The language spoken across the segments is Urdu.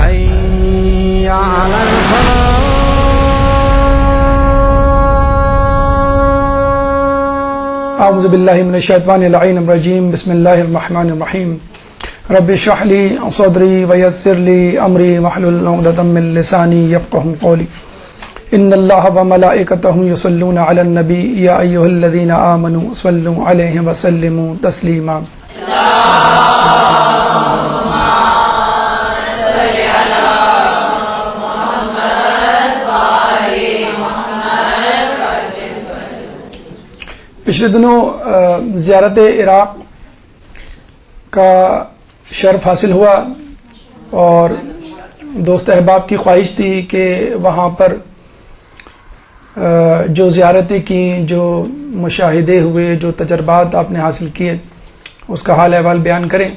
حي على الفلاح. اعوذ باللہ من الشیطان اللعین الرجیم. بسم اللہ الرحمن الرحیم. رب اشرح لی صدری ویسر لی امری واحلل عقدۃ من لسانی یفقهوا قولی. ان اللہ وملائکتہ یصلون علی النبی یا ایھا الذین آمنوا صلوا علیہ وسلموا تسلیما. پچھلے دنوں زیارت عراق کا شرف حاصل ہوا اور دوست احباب کی خواہش تھی کہ وہاں پر جو زیارتیں کیں، جو مشاہدے ہوئے، جو تجربات آپ نے حاصل کیے، اس کا حال احوال بیان کریں.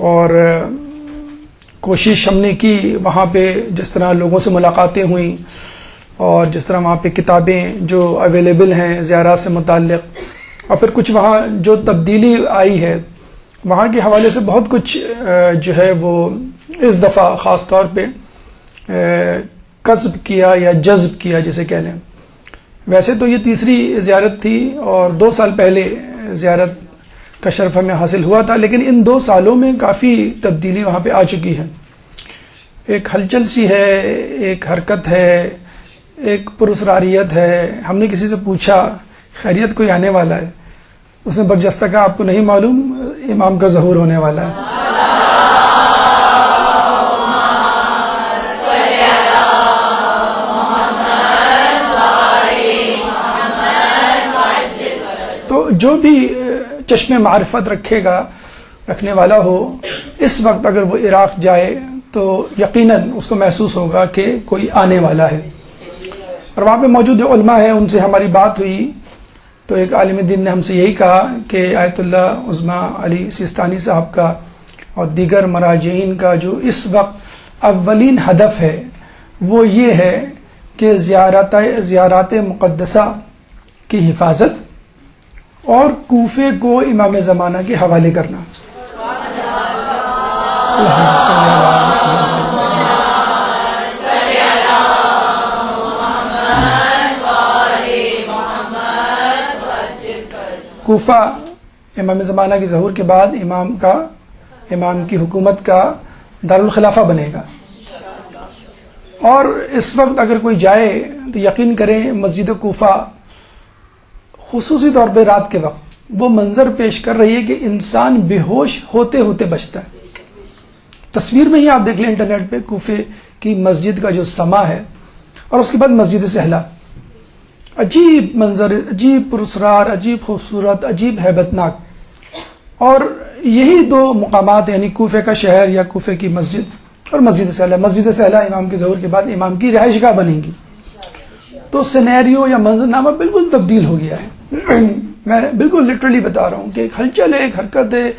اور کوشش ہم نے کی وہاں پہ جس طرح لوگوں سے ملاقاتیں ہوئیں اور جس طرح وہاں پہ کتابیں جو اویلیبل ہیں زیارات سے متعلق، اور پھر کچھ وہاں جو تبدیلی آئی ہے وہاں کے حوالے سے بہت کچھ جو ہے وہ اس دفعہ خاص طور پہ کسب کیا یا جذب کیا جسے کہہ لیں. ویسے تو یہ تیسری زیارت تھی اور 2 سال پہلے زیارت کا شرف ہمیں حاصل ہوا تھا، لیکن ان 2 سالوں میں کافی تبدیلی وہاں پہ آ چکی ہے. ایک ہلچل سی ہے، ایک حرکت ہے، ایک پراسراریت ہے. ہم نے کسی سے پوچھا خیریت کوئی آنے والا ہے، اس نے برجستہ کہا آپ کو نہیں معلوم امام کا ظہور ہونے والا ہے. تو جو بھی چشم معرفت رکھنے والا ہو، اس وقت اگر وہ عراق جائے تو یقیناً اس کو محسوس ہوگا کہ کوئی آنے والا ہے. اور وہاں پہ موجود جو علماء ہیں ان سے ہماری بات ہوئی تو ایک عالم دین نے ہم سے یہی کہا کہ آیت اللہ عظمیٰ علی سیستانی صاحب کا اور دیگر مراجعین کا جو اس وقت اولین ہدف ہے وہ یہ ہے کہ زیارات مقدسہ کی حفاظت اور کوفے کو امام زمانہ کے حوالے کرنا. کوفہ امام زمانہ کے ظہور کے بعد امام کی حکومت کا دارالخلافہ بنے گا. اور اس وقت اگر کوئی جائے تو یقین کریں مسجد کوفہ خصوصی طور پہ رات کے وقت وہ منظر پیش کر رہی ہے کہ انسان بے ہوش ہوتے ہوتے بچتا ہے. تصویر میں ہی آپ دیکھ لیں انٹرنیٹ پہ کوفے کی مسجد کا جو سما ہے، اور اس کے بعد مسجد سہلا. عجیب منظر، عجیب پراسرار، عجیب خوبصورت، عجیب ہیبت ناک. اور یہی 2 مقامات یعنی کوفے کا شہر یا کوفے کی مسجد اور مسجد سہلا. مسجد سہلا امام کے ظہور کے بعد امام کی رہائش گاہ بنے گی. تو سینیریو یا منظرنامہ بالکل تبدیل ہو گیا ہے. میں بالکل لٹرلی بتا رہا ہوں کہ ایک ہلچل ہے، ایک حرکت ہے،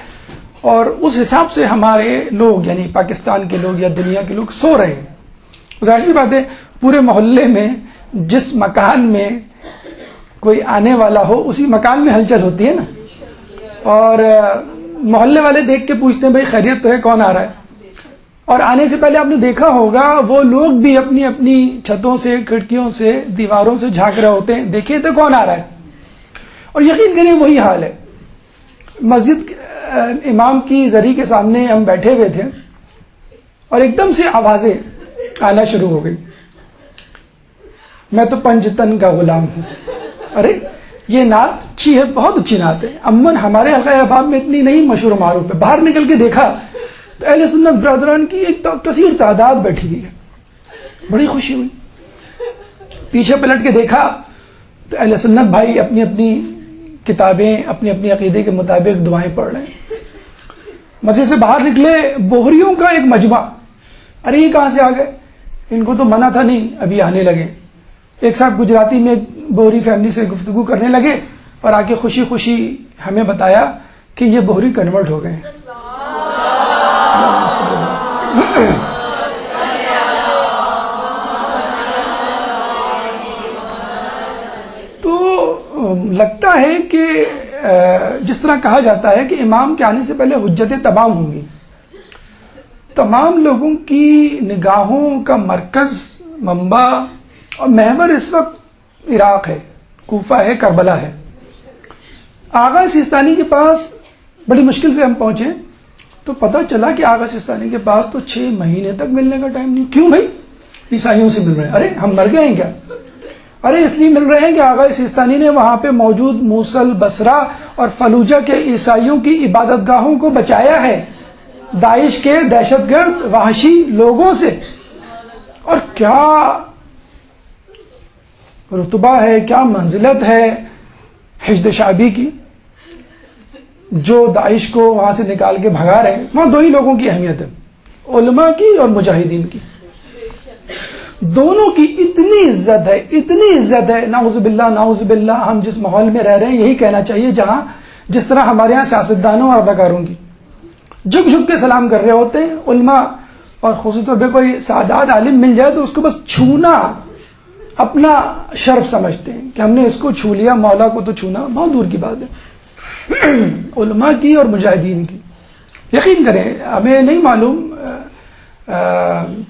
اور اس حساب سے ہمارے لوگ یعنی پاکستان کے لوگ یا دنیا کے لوگ سو رہے ہیں. ظاہر سی بات ہے پورے محلے میں جس مکان میں کوئی آنے والا ہو اسی مکان میں ہلچل ہوتی ہے نا. اور محلے والے دیکھ کے پوچھتے ہیں بھائی خیریت تو ہے، کون آ رہا ہے. اور آنے سے پہلے آپ نے دیکھا ہوگا وہ لوگ بھی اپنی اپنی چھتوں سے، کھڑکیوں سے، دیواروں سے جھانک رہے ہوتے ہیں دیکھیے تو کون آ رہا ہے. اور یقین کریں وہی حال ہے. مسجد امام کی زری کے سامنے ہم بیٹھے ہوئے تھے اور ایک دم سے آوازیں آنا شروع ہو گئی. میں تو پنجتن کا غلام ہوں. ارے یہ نعت اچھی ہے، بہت اچھی نعت ہے، امن ہمارے حلقہ احباب میں اتنی نہیں مشہور و معروف ہے. باہر نکل کے دیکھا تو اہل سنت برادران کی ایک کثیر تعداد بیٹھی ہوئی ہے. بڑی خوشی ہوئی. پیچھے پلٹ کے دیکھا تو اہل سنت بھائی اپنی اپنی کتابیں اپنے اپنے عقیدے کے مطابق دعائیں پڑھ رہے ہیں. مسجد سے باہر نکلے بوہریوں کا ایک مجمع. ارے یہ کہاں سے آ گئے؟ ان کو تو منع تھا نہیں، ابھی آنے لگے. ایک صاحب گجراتی میں بوہری فیملی سے گفتگو کرنے لگے اور آ کے خوشی خوشی ہمیں بتایا کہ یہ بوہری کنورٹ ہو گئے ہیں. تو لگتا ہے کہ جس طرح کہا جاتا ہے کہ امام کے آنے سے پہلے حجتیں تمام ہوں گی، تمام لوگوں کی نگاہوں کا مرکز، منبع اور محور اس وقت عراق ہے، کوفہ ہے، کربلا ہے۔ آغا سیستانی کے پاس بڑی مشکل سے ہم پہنچے تو پتہ چلا کہ آغا سیستانی کے پاس تو 6 مہینے تک ملنے کا ٹائم نہیں۔ کیوں بھائی؟ عیسائیوں سے مل رہے ہیں۔ ارے ہم مر گئے ہیں کیا؟ ارے اس لیے مل رہے ہیں کہ آغا سیستانی نے وہاں پہ موجود موصل، بصرہ اور فلوجہ کے عیسائیوں کی عبادت گاہوں کو بچایا ہے داعش کے دہشت گرد وحشی لوگوں سے۔ اور کیا رتبہ ہے، کیا منزلت ہے حشد شعبی کی، جو داعش کو وہاں سے نکال کے بھگا رہے ہیں۔ وہاں 2 ہی لوگوں کی اہمیت ہے، علماء کی اور مجاہدین کی۔ دونوں کی اتنی عزت ہے، اتنی عزت ہے، نعوذ باللہ نعوذ باللہ۔ ہم جس ماحول میں رہ رہے ہیں یہی کہنا چاہیے جہاں جس طرح ہمارے ہاں سیاستدانوں اور اداکاروں کی جھک جھک کے سلام کر رہے ہوتے ہیں علماء، اور خصوصی طور پہ کوئی سعادت عالم مل جائے تو اس کو بس چھونا اپنا شرف سمجھتے ہیں کہ ہم نے اس کو چھو لیا، مولا کو تو چھونا بہت دور کی بات ہے۔ علماء کی اور مجاہدین کی یقین کریں، ہمیں نہیں معلوم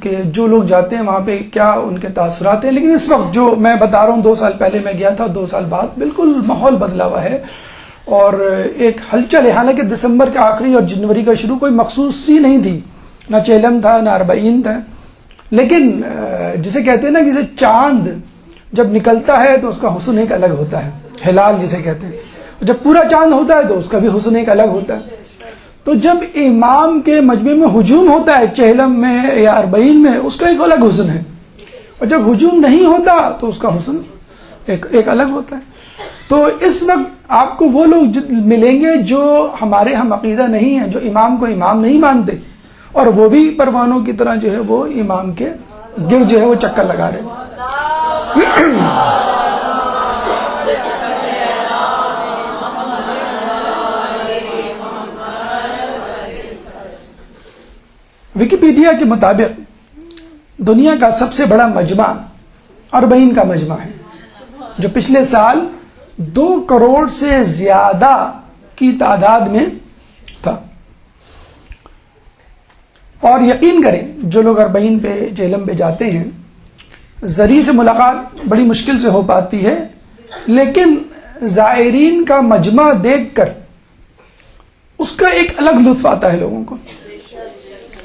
کہ جو لوگ جاتے ہیں وہاں پہ کیا ان کے تاثرات ہیں، لیکن اس وقت جو میں بتا رہا ہوں 2 سال پہلے میں گیا تھا، 2 سال بعد بالکل ماحول بدلا ہوا ہے اور ایک ہلچل ہے۔ حالانکہ دسمبر کے آخری اور جنوری کا شروع کوئی مخصوص سی نہیں تھی، نہ چیلم تھا نہ اربعین تھا، لیکن جسے کہتے ہیں نا، جسے چاند جب نکلتا ہے تو اس کا حسن ایک الگ ہوتا ہے، ہلال جسے کہتے ہیں، جب پورا چاند ہوتا ہے تو اس کا بھی حسن ایک الگ ہوتا ہے۔ تو جب امام کے مجمع میں ہجوم ہوتا ہے چہلم میں یا اربعین میں، اس کا ایک الگ حسن ہے، اور جب ہجوم نہیں ہوتا تو اس کا حسن ایک الگ ہوتا ہے۔ تو اس وقت آپ کو وہ لوگ ملیں گے جو ہمارے ہم عقیدہ نہیں ہیں، جو امام کو امام نہیں مانتے، اور وہ بھی پروانوں کی طرح جو ہے وہ امام کے گرد جو ہے وہ چکر لگا رہے ہیں۔ ویکیپیڈیا کے مطابق دنیا کا سب سے بڑا مجمع اربعین کا مجمع ہے، جو پچھلے سال 2 کروڑ سے زیادہ کی تعداد میں تھا۔ اور یقین کریں جو لوگ اربعین پہ جہلم پہ جاتے ہیں، ذریعے سے ملاقات بڑی مشکل سے ہو پاتی ہے، لیکن زائرین کا مجمع دیکھ کر اس کا ایک الگ لطف آتا ہے لوگوں کو۔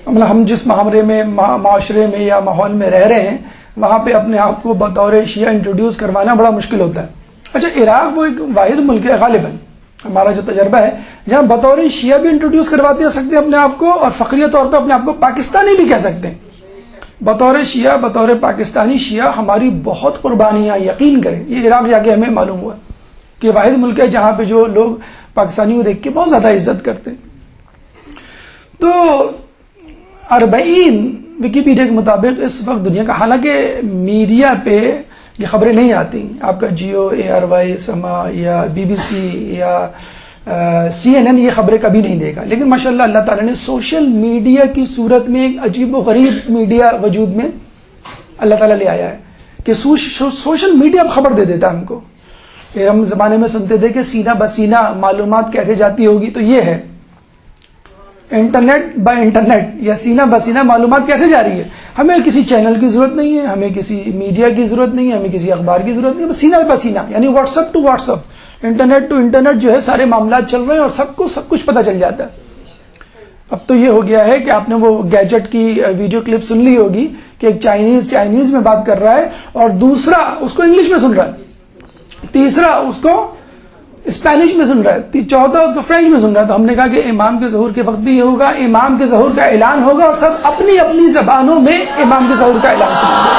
مطلب ہم جس معاشرے میں یا ماحول میں رہ رہے ہیں وہاں پہ اپنے آپ کو بطور شیعہ انٹروڈیوس کروانا بڑا مشکل ہوتا ہے۔ اچھا، عراق وہ ایک واحد ملک ہے غالباً، ہمارا جو تجربہ ہے، جہاں بطور شیعہ بھی انٹروڈیوس کرواتے سکتے ہیں اپنے آپ کو، اور فخریہ طور پہ اپنے آپ کو پاکستانی بھی کہہ سکتے ہیں۔ بطور شیعہ، بطور پاکستانی شیعہ ہماری بہت قربانیاں، یقین کریں، یہ عراق جا کے ہمیں معلوم ہوا کہ واحد ملک ہے جہاں پہ جو لوگ پاکستانی کو دیکھ کے بہت زیادہ عزت کرتے ہیں۔ تو اربعین ویکیپیڈیا کے مطابق اس وقت دنیا کا، حالانکہ میڈیا پہ یہ خبریں نہیں آتی، آپ کا جیو، ARY، سما یا BBC یا CNN یہ خبریں کبھی نہیں دے گا، لیکن ماشاءاللہ اللہ تعالیٰ نے سوشل میڈیا کی صورت میں ایک عجیب و غریب میڈیا وجود میں اللہ تعالیٰ لے آیا ہے کہ سوشل میڈیا خبر دے دیتا ہے ہم کو۔ ہم زمانے میں سنتے تھے کہ سینہ بسینہ معلومات کیسے جاتی ہوگی، تو یہ ہے انٹرنیٹ بائی انٹرنیٹ، یا سینہ بسینہ معلومات کیسے جا رہی ہے۔ ہمیں کسی چینل کی ضرورت نہیں ہے، ہمیں کسی میڈیا کی ضرورت نہیں ہے، ہمیں کسی اخبار کی ضرورت نہیں ہے، بس سینہ بسینہ، یعنی WhatsApp to WhatsApp, internet to internet جو ہے سارے معاملات چل رہے ہیں اور سب کچھ پتہ چل جاتا ہے۔ اب تو یہ ہو گیا ہے کہ آپ نے وہ گیجٹ کی ویڈیو کلپ سن لی ہوگی کہ ایک چائنیز میں بات کر رہا ہے اور دوسرا اس کو انگلش میں سن رہا ہے، تیسرا اس کو اسپینش میں سن رہا ہے، چوتھا اس کو فرینچ میں سن رہا ہے۔ تو ہم نے کہا کہ امام کے ظہور کے وقت بھی یہ ہوگا، امام کے ظہور کا اعلان ہوگا اور سب اپنی اپنی زبانوں میں امام کے ظہور کا اعلان سنیں گے۔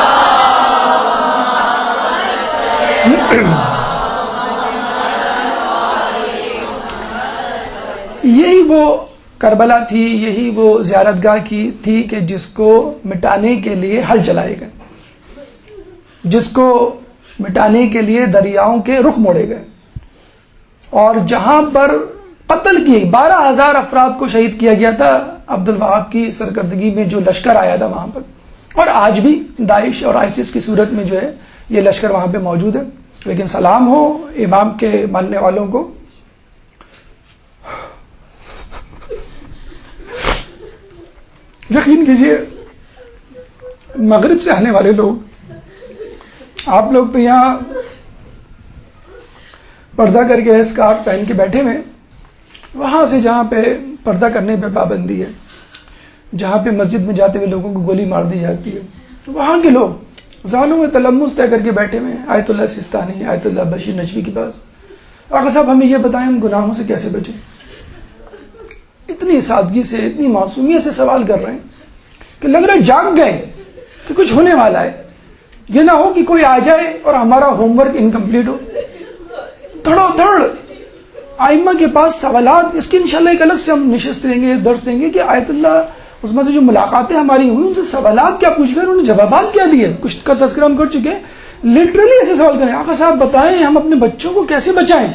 یہی وہ کربلا تھی، یہی وہ زیارت گاہ کی تھی کہ جس کو مٹانے کے لیے حل چلائے گئے، جس کو مٹانے کے لیے دریاؤں کے رخ موڑے گئے، اور جہاں پر قتل کی 12,000 افراد کو شہید کیا گیا تھا عبد الوہاب کی سرکردگی میں جو لشکر آیا تھا وہاں پر، اور آج بھی داعش اور ISIS کی صورت میں جو ہے یہ لشکر وہاں پہ موجود ہے۔ لیکن سلام ہو امام کے ماننے والوں کو، یقین کیجئے مغرب سے آنے والے لوگ، آپ لوگ تو یہاں پردہ کر کے اسکارف پہن کے بیٹھے ہوئے، وہاں سے جہاں پہ پردہ کرنے پہ پابندی ہے، جہاں پہ مسجد میں جاتے ہوئے لوگوں کو گولی مار دی جاتی ہے، وہاں کے لوگ زانوں میں تلمس طے کر کے بیٹھے ہوئے ہیں آیت اللہ سستانی، آیت اللہ بشیر نجوی کے پاس. آقا صاحب ہمیں یہ بتائیں ہم گناہوں سے کیسے بچیں؟ اتنی سادگی سے، اتنی معصومیت سے سوال کر رہے ہیں کہ لگ رہا ہے جاگ گئے کہ کچھ ہونے والا ہے. یہ نہ ہو کہ کوئی آ جائے اور ہمارا ہوم ورک انکمپلیٹ ہو. دھڑو دھڑ آئمہ کے پاس سوالات، اس کی انشاءاللہ ایک الگ سے ہم نشست دیں گے، درس دیں گے کہ آیت اللہ اس میں سے جو ملاقاتیں ہماری ہوئی ان سے سوالات کیا پوچھ گئے، انہوں نے جوابات کیا دیے. کچھ کا تذکرہ ہم کر چکے ہیں. لٹرلی ایسے سوال کریں آقا صاحب بتائیں ہم اپنے بچوں کو کیسے بچائیں،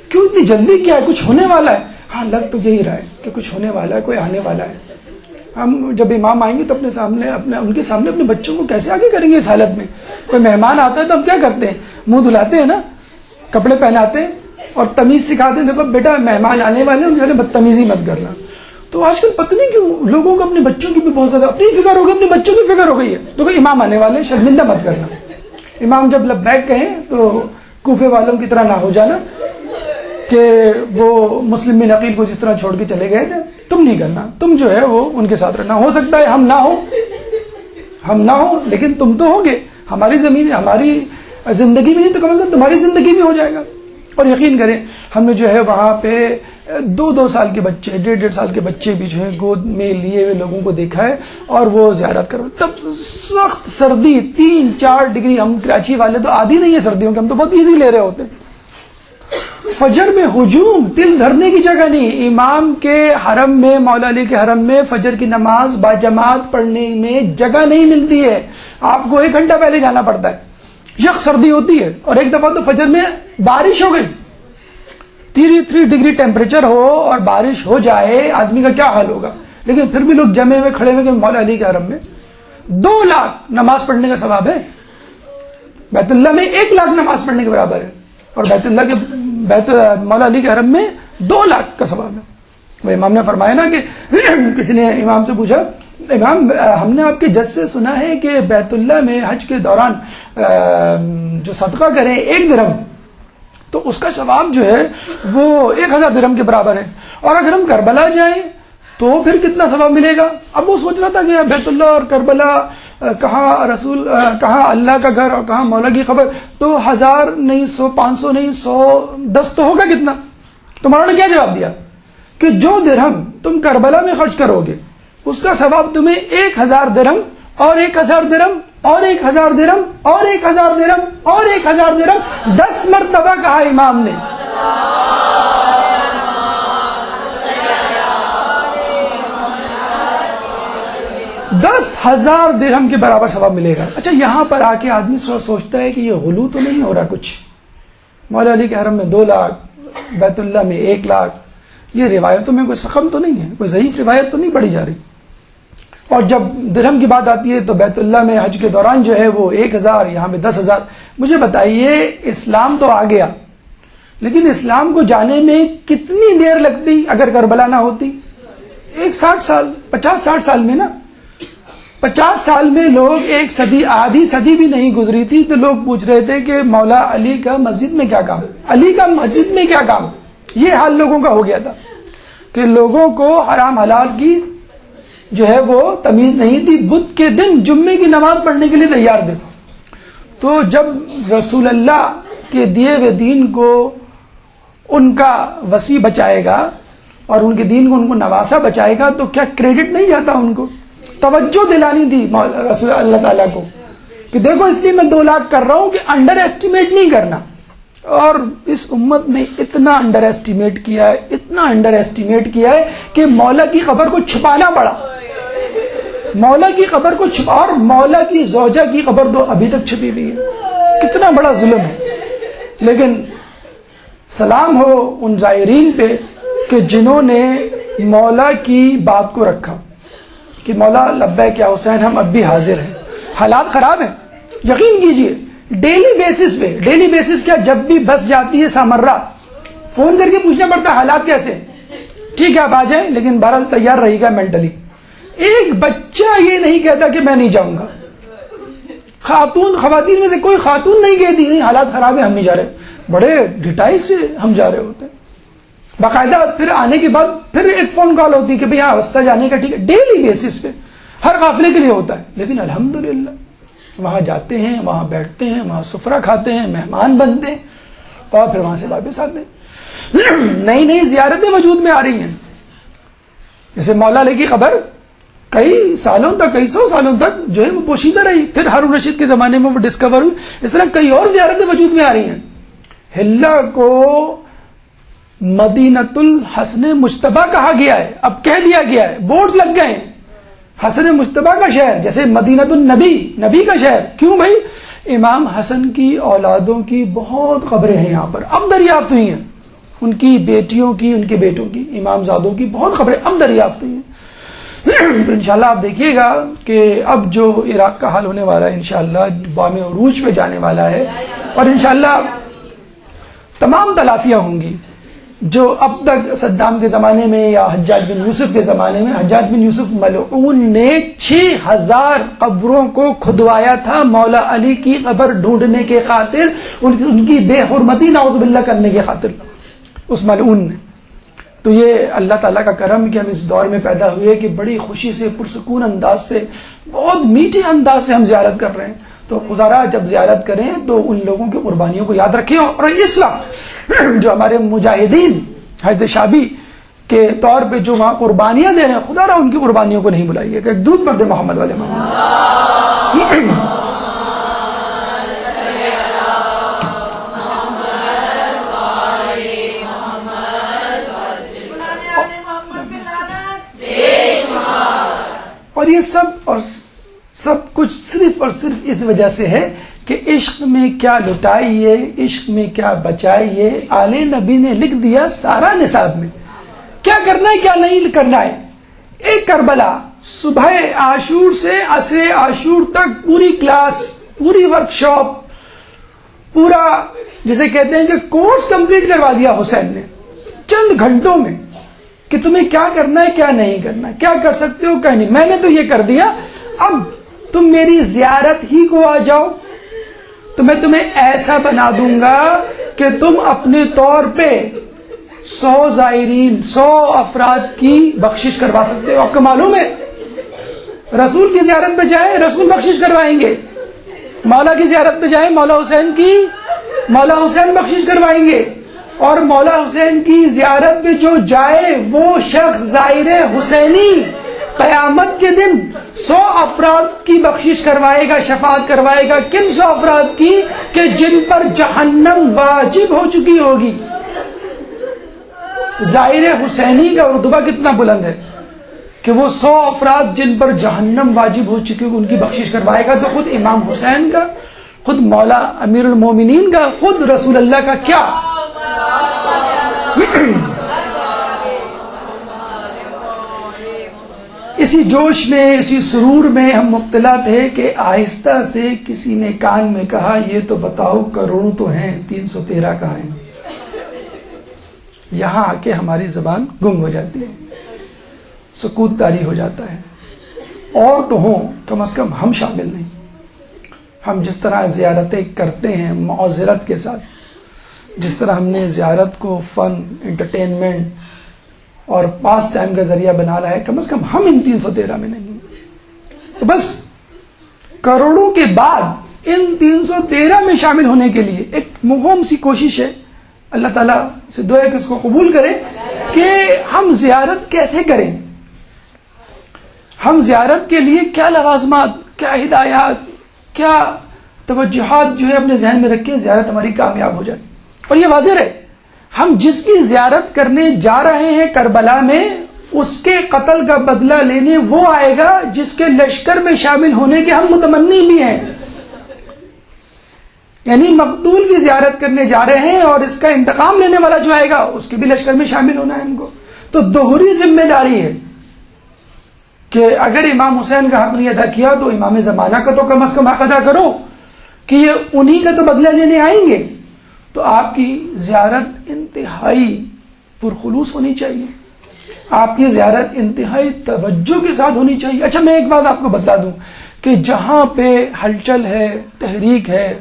کیوں اتنی جلدی کیا ہے، کچھ ہونے والا ہے. ہاں لگ تو یہی رہا ہے کہ کچھ ہونے والا ہے، کوئی آنے والا ہے. ہم جب امام آئیں گے تو اپنے سامنے ان کے سامنے اپنے بچوں کو کیسے آگے کریں گے اس حالت میں. کوئی مہمان آتا ہے تو ہم کیا کرتے ہیں، منہ دھلاتے ہیں نا، کپڑے پہناتے ہیں اور تمیز سکھاتے ہیں، دیکھو بیٹا مہمان آنے والے ہیں، ان بدتمیزی مت کرنا. تو آج کل پتہ نہیں کیوں لوگوں کو اپنے بچوں کی بھی بہت زیادہ اپنی فکر ہو گئی، اپنے بچوں کی فکر ہو گئی ہے. دیکھو امام آنے والے، شرمندہ مت کرنا. امام جب لبیک کہیں تو کوفے والوں کی طرح نہ ہو جانا کہ وہ مسلم بن عقیل کو جس طرح چھوڑ کے چلے گئے تھے، تم نہیں کرنا. تم جو ہے وہ ان کے ساتھ رہنا. ہو سکتا ہے ہم نہ ہو لیکن تم تو ہوگے. ہماری زمین، ہماری زندگی میں نہیں تو کم از کم تمہاری زندگی میں ہو جائے گا. اور یقین کریں ہم نے جو ہے وہاں پہ 2 سال کے بچے، 1.5 سال کے بچے بھی جو ہے گود میں لیے ہوئے لوگوں کو دیکھا ہے اور وہ زیارت کرو. تب سخت سردی 3-4 ڈگری. ہم کراچی والے تو عادی نہیں ہے سردیوں کے، ہم تو بہت ایزی لے رہے ہوتے. فجر میں ہجوم، دل دھرنے کی جگہ نہیں. امام کے حرم میں، مولا علی کے حرم میں فجر کی نماز باجماعت پڑھنے میں جگہ نہیں ملتی ہے. آپ کو 1 گھنٹہ پہلے جانا پڑتا ہے. یک سردی ہوتی ہے اور ایک دفعہ تو فجر میں بارش ہو گئی، 3 ڈگری ٹیمپریچر ہو اور بارش ہو جائے، آدمی کا کیا حال ہوگا. لیکن پھر بھی لوگ جمے ہوئے کھڑے ہوئے کہ مولا علی کے حرم میں 2 لاکھ نماز پڑھنے کا ثواب ہے. بیت اللہ میں 1 لاکھ نماز پڑھنے کے برابر ہے اور مولا علی کے حرم میں 2 لاکھ کا ثواب ہے. وہ امام نے فرمایا نا کہ کسی نے امام سے پوچھا، امام ہم نے آپ کے جج سے سنا ہے کہ بیت اللہ میں حج کے دوران جو صدقہ کریں 1 درہم، تو اس کا ثواب جو ہے وہ 1000 درہم کے برابر ہے. اور اگر ہم کربلا جائیں تو پھر کتنا ثواب ملے گا. اب وہ سوچ رہا تھا کہ بیت اللہ اور کربلا کہاں اللہ کا گھر اور کہاں مولا کی خبر. تو 1000 نہیں 100 500 نہیں 110 تو ہوگا کتنا. تو مولانا نے کیا جواب دیا کہ جو درہم تم کربلا میں خرچ کرو گے اس کا ثواب تمہیں 1000 درہم اور 1000 درہم اور 1000 درہم اور 1000 درہم اور 1000 درہم 10 مرتبہ کہا امام نے. 10,000 درہم کے برابر ثواب ملے گا. اچھا یہاں پر آ کے آدمی سوچتا ہے کہ یہ غلو تو نہیں ہو رہا کچھ. مولا علی کے حرم میں 2 لاکھ، بیت اللہ میں 1 لاکھ. یہ روایتوں میں کوئی سقم تو نہیں ہے، کوئی ضعیف روایت تو نہیں پڑھی جا رہی. اور جب درہم کی بات آتی ہے تو بیت اللہ میں حج کے دوران جو ہے وہ 1000، یہاں پہ 10,000. مجھے بتائیے اسلام تو آ گیا لیکن اسلام کو جانے میں کتنی دیر لگتی اگر کربلا نہ ہوتی؟ 60 سال، 50-60 سال میں نا. 50 سال میں لوگ 1 صدی، آدھی صدی بھی نہیں گزری تھی تو لوگ پوچھ رہے تھے کہ مولا علی کا مسجد میں کیا کام، علی کا مسجد میں کیا کام. یہ حال لوگوں کا ہو گیا تھا کہ لوگوں کو حرام حلال کی جو ہے وہ تمیز نہیں تھی. بدھ کے دن جمعے کی نماز پڑھنے کے لیے تیار تھے. تو جب رسول اللہ کے دیے ہوئے دین کو ان کا وسیع بچائے گا اور ان کے دین کو ان کو نواسا بچائے گا تو کیا کریڈٹ نہیں جاتا ان کو؟ توجہ دلانی تھی رسول اللہ تعالیٰ کو کہ دیکھو اس لیے میں 2 لاکھ کر رہا ہوں کہ انڈر ایسٹیمیٹ نہیں کرنا. اور اس امت نے اتنا انڈر ایسٹیمیٹ کیا ہے، اتنا انڈر ایسٹیمیٹ کیا ہے کہ مولا کی خبر کو چھپانا پڑا. مولا کی خبر کو چھپا، اور مولا کی زوجہ کی خبر تو ابھی تک چھپی ہوئی ہے. کتنا بڑا ظلم ہے. لیکن سلام ہو ان زائرین پہ کہ جنہوں نے مولا کی بات کو رکھا کہ مولا لبیک یا حسین ہم اب بھی حاضر ہیں. حالات خراب ہیں یقین کیجئے. ڈیلی بیسس کیا، جب بھی بس جاتی ہے سامرہ فون کر کے پوچھنا پڑتا ہے حالات کیسے. ٹھیک ہے آپ آ جائیں لیکن بہرحال تیار رہے گا مینٹلی. ایک بچہ یہ نہیں کہتا کہ میں نہیں جاؤں گا. خواتین میں سے کوئی خاتون نہیں کہتی نہیں حالات خراب ہے ہم نہیں جا رہے. بڑے ڈٹائی سے ہم جا رہے ہوتے ہیں باقاعدہ. پھر آنے کے بعد پھر ایک فون کال ہوتی کہ بھئی ہاں راستہ جانے کا ٹھیک ہے, ڈیلی بیسس پہ ہر قافلے کے لیے ہوتا ہے. لیکن الحمدللہ وہاں جاتے ہیں, وہاں بیٹھتے ہیں, وہاں سفرہ کھاتے ہیں, مہمان بنتے ہیں اور پھر وہاں سے واپس آتے ہیں. نئی نئی زیارتیں وجود میں آ رہی ہیں. جیسے مولا علی کی قبر کئی سالوں تک, کئی سو سالوں تک جو ہے وہ پوشیدہ رہی, پھر ہارون رشید کے زمانے میں وہ ڈسکور ہوئی. اس طرح کئی اور زیارتیں وجود میں آ رہی ہیں. ہلا کو مدینۃ الحسن مجتبیٰ کہا گیا ہے, اب کہہ دیا گیا ہے, بورڈز لگ گئے ہیں, حسن مجتبیٰ کا شہر, جیسے مدینۃ النبی, نبی کا شہر. کیوں بھائی؟ امام حسن کی اولادوں کی بہت قبریں ہیں یہاں پر, اب دریافت ہوئی ہیں. ان کی بیٹیوں کی, ان کے بیٹوں کی, امام زادوں کی بہت خبریں اب دریافت ہوئی ہیں. تو انشاءاللہ آپ دیکھیے گا کہ اب جو عراق کا حال ہونے والا ہے انشاءاللہ بام عروج پہ جانے والا ہے, اور انشاءاللہ تمام تلافیاں ہوں گی جو اب تک صدام کے زمانے میں یا حجاج بن یوسف کے زمانے میں. حجاج بن یوسف ملعون نے 6000 قبروں کو کھدوایا تھا مولا علی کی قبر ڈھونڈنے کے خاطر, ان کی بے حرمتی نعوذ باللہ کرنے کے خاطر, اس ملعون نے. تو یہ اللہ تعالیٰ کا کرم کہ ہم اس دور میں پیدا ہوئے کہ بڑی خوشی سے, پرسکون انداز سے, بہت میٹھے انداز سے ہم زیارت کر رہے ہیں. تو خزارہ جب زیارت کریں تو ان لوگوں کی قربانیوں کو یاد رکھیں. اور اس وقت جو ہمارے مجاہدین حضرت شابی کے طور پہ جو وہاں قربانیاں دے رہے ہیں, خدا رہا ان کی قربانیوں کو نہیں بلائیے کہ ایک درود پڑھ دے محمد والے محمد. اور یہ سب کچھ صرف اور صرف اس وجہ سے ہے کہ عشق میں کیا لٹائیے, عشق میں کیا بچائیے, آل نبی نے لکھ دیا سارا نصاب میں. کیا کرنا ہے کیا نہیں کرنا ہے. ایک کربلا صبح عاشور سے عصر عاشور تک پوری کلاس, پوری ورکشاپ, پورا جسے کہتے ہیں کہ کورس کمپلیٹ کروا دیا حسین نے چند گھنٹوں میں کہ تمہیں کیا کرنا ہے کیا نہیں کرنا, کیا کر سکتے ہو کیا نہیں. میں نے تو یہ کر دیا, اب تم میری زیارت ہی کو آ جاؤ تو میں تمہیں ایسا بنا دوں گا کہ تم اپنے طور پہ 100 زائرین, 100 افراد کی بخشش کروا سکتے ہو. آپ کو معلوم ہے رسول کی زیارت پہ جائیں رسول بخشش کروائیں گے, مولا کی زیارت پہ جائیں مولا حسین بخشش کروائیں گے, اور مولا حسین کی زیارت پہ جو جائے وہ شخص زائر حسینی قیامت کے دن 100 افراد کی بخشش کروائے گا, شفاعت کروائے گا. کن 100 افراد کی؟ کہ جن پر جہنم واجب ہو چکی ہوگی. زائر حسینی کا رتبہ کتنا بلند ہے کہ وہ 100 افراد جن پر جہنم واجب ہو چکی ہوگی ان کی بخشش کروائے گا. تو خود امام حسین کا, خود مولا امیر المومنین کا, خود رسول اللہ کا کیا. اسی جوش میں, اسی سرور میں ہم مبتلا تھے کہ آہستہ سے کسی نے کان میں کہا یہ تو بتاؤ کروڑوں تو ہیں 313 کہاں ہیں. یہاں آ کے ہماری زبان گم ہو جاتی ہے, سکوت طاری ہو جاتا ہے. اور تو ہوں کم از کم ہم شامل نہیں. ہم جس طرح زیارتیں کرتے ہیں معذرت کے ساتھ, جس طرح ہم نے زیارت کو فن, انٹرٹینمنٹ اور پاس ٹائم کا ذریعہ بنا رہا ہے, کم از کم ہم ان 313 میں نہیں. تو بس کروڑوں کے بعد ان 313 میں شامل ہونے کے لیے ایک مہم سی کوشش ہے. اللہ تعالیٰ سے دعا ہے کہ اس کو قبول کرے کہ ہم زیارت کیسے کریں, ہم زیارت کے لیے کیا لوازمات, کیا ہدایات, کیا توجہات جو ہے اپنے ذہن میں رکھیں, زیارت ہماری کامیاب ہو جائے. اور یہ واضح رہے ہم جس کی زیارت کرنے جا رہے ہیں کربلا میں, اس کے قتل کا بدلہ لینے وہ آئے گا جس کے لشکر میں شامل ہونے کے ہم متمنی بھی ہیں. یعنی مقتول کی زیارت کرنے جا رہے ہیں اور اس کا انتقام لینے والا جو آئے گا اس کے بھی لشکر میں شامل ہونا ہے ہم کو. تو دوہری ذمہ داری ہے کہ اگر امام حسین کا حق نہیں ادا کیا تو امام زمانہ کا تو کم از کم حق ادا کرو کہ یہ انہی کا تو بدلہ لینے آئیں گے. تو آپ کی زیارت انتہائی پرخلوص ہونی چاہیے, آپ کی زیارت انتہائی توجہ کے ساتھ ہونی چاہیے. اچھا میں ایک بات آپ کو بتا دوں کہ جہاں پہ ہلچل ہے، تحریک ہے،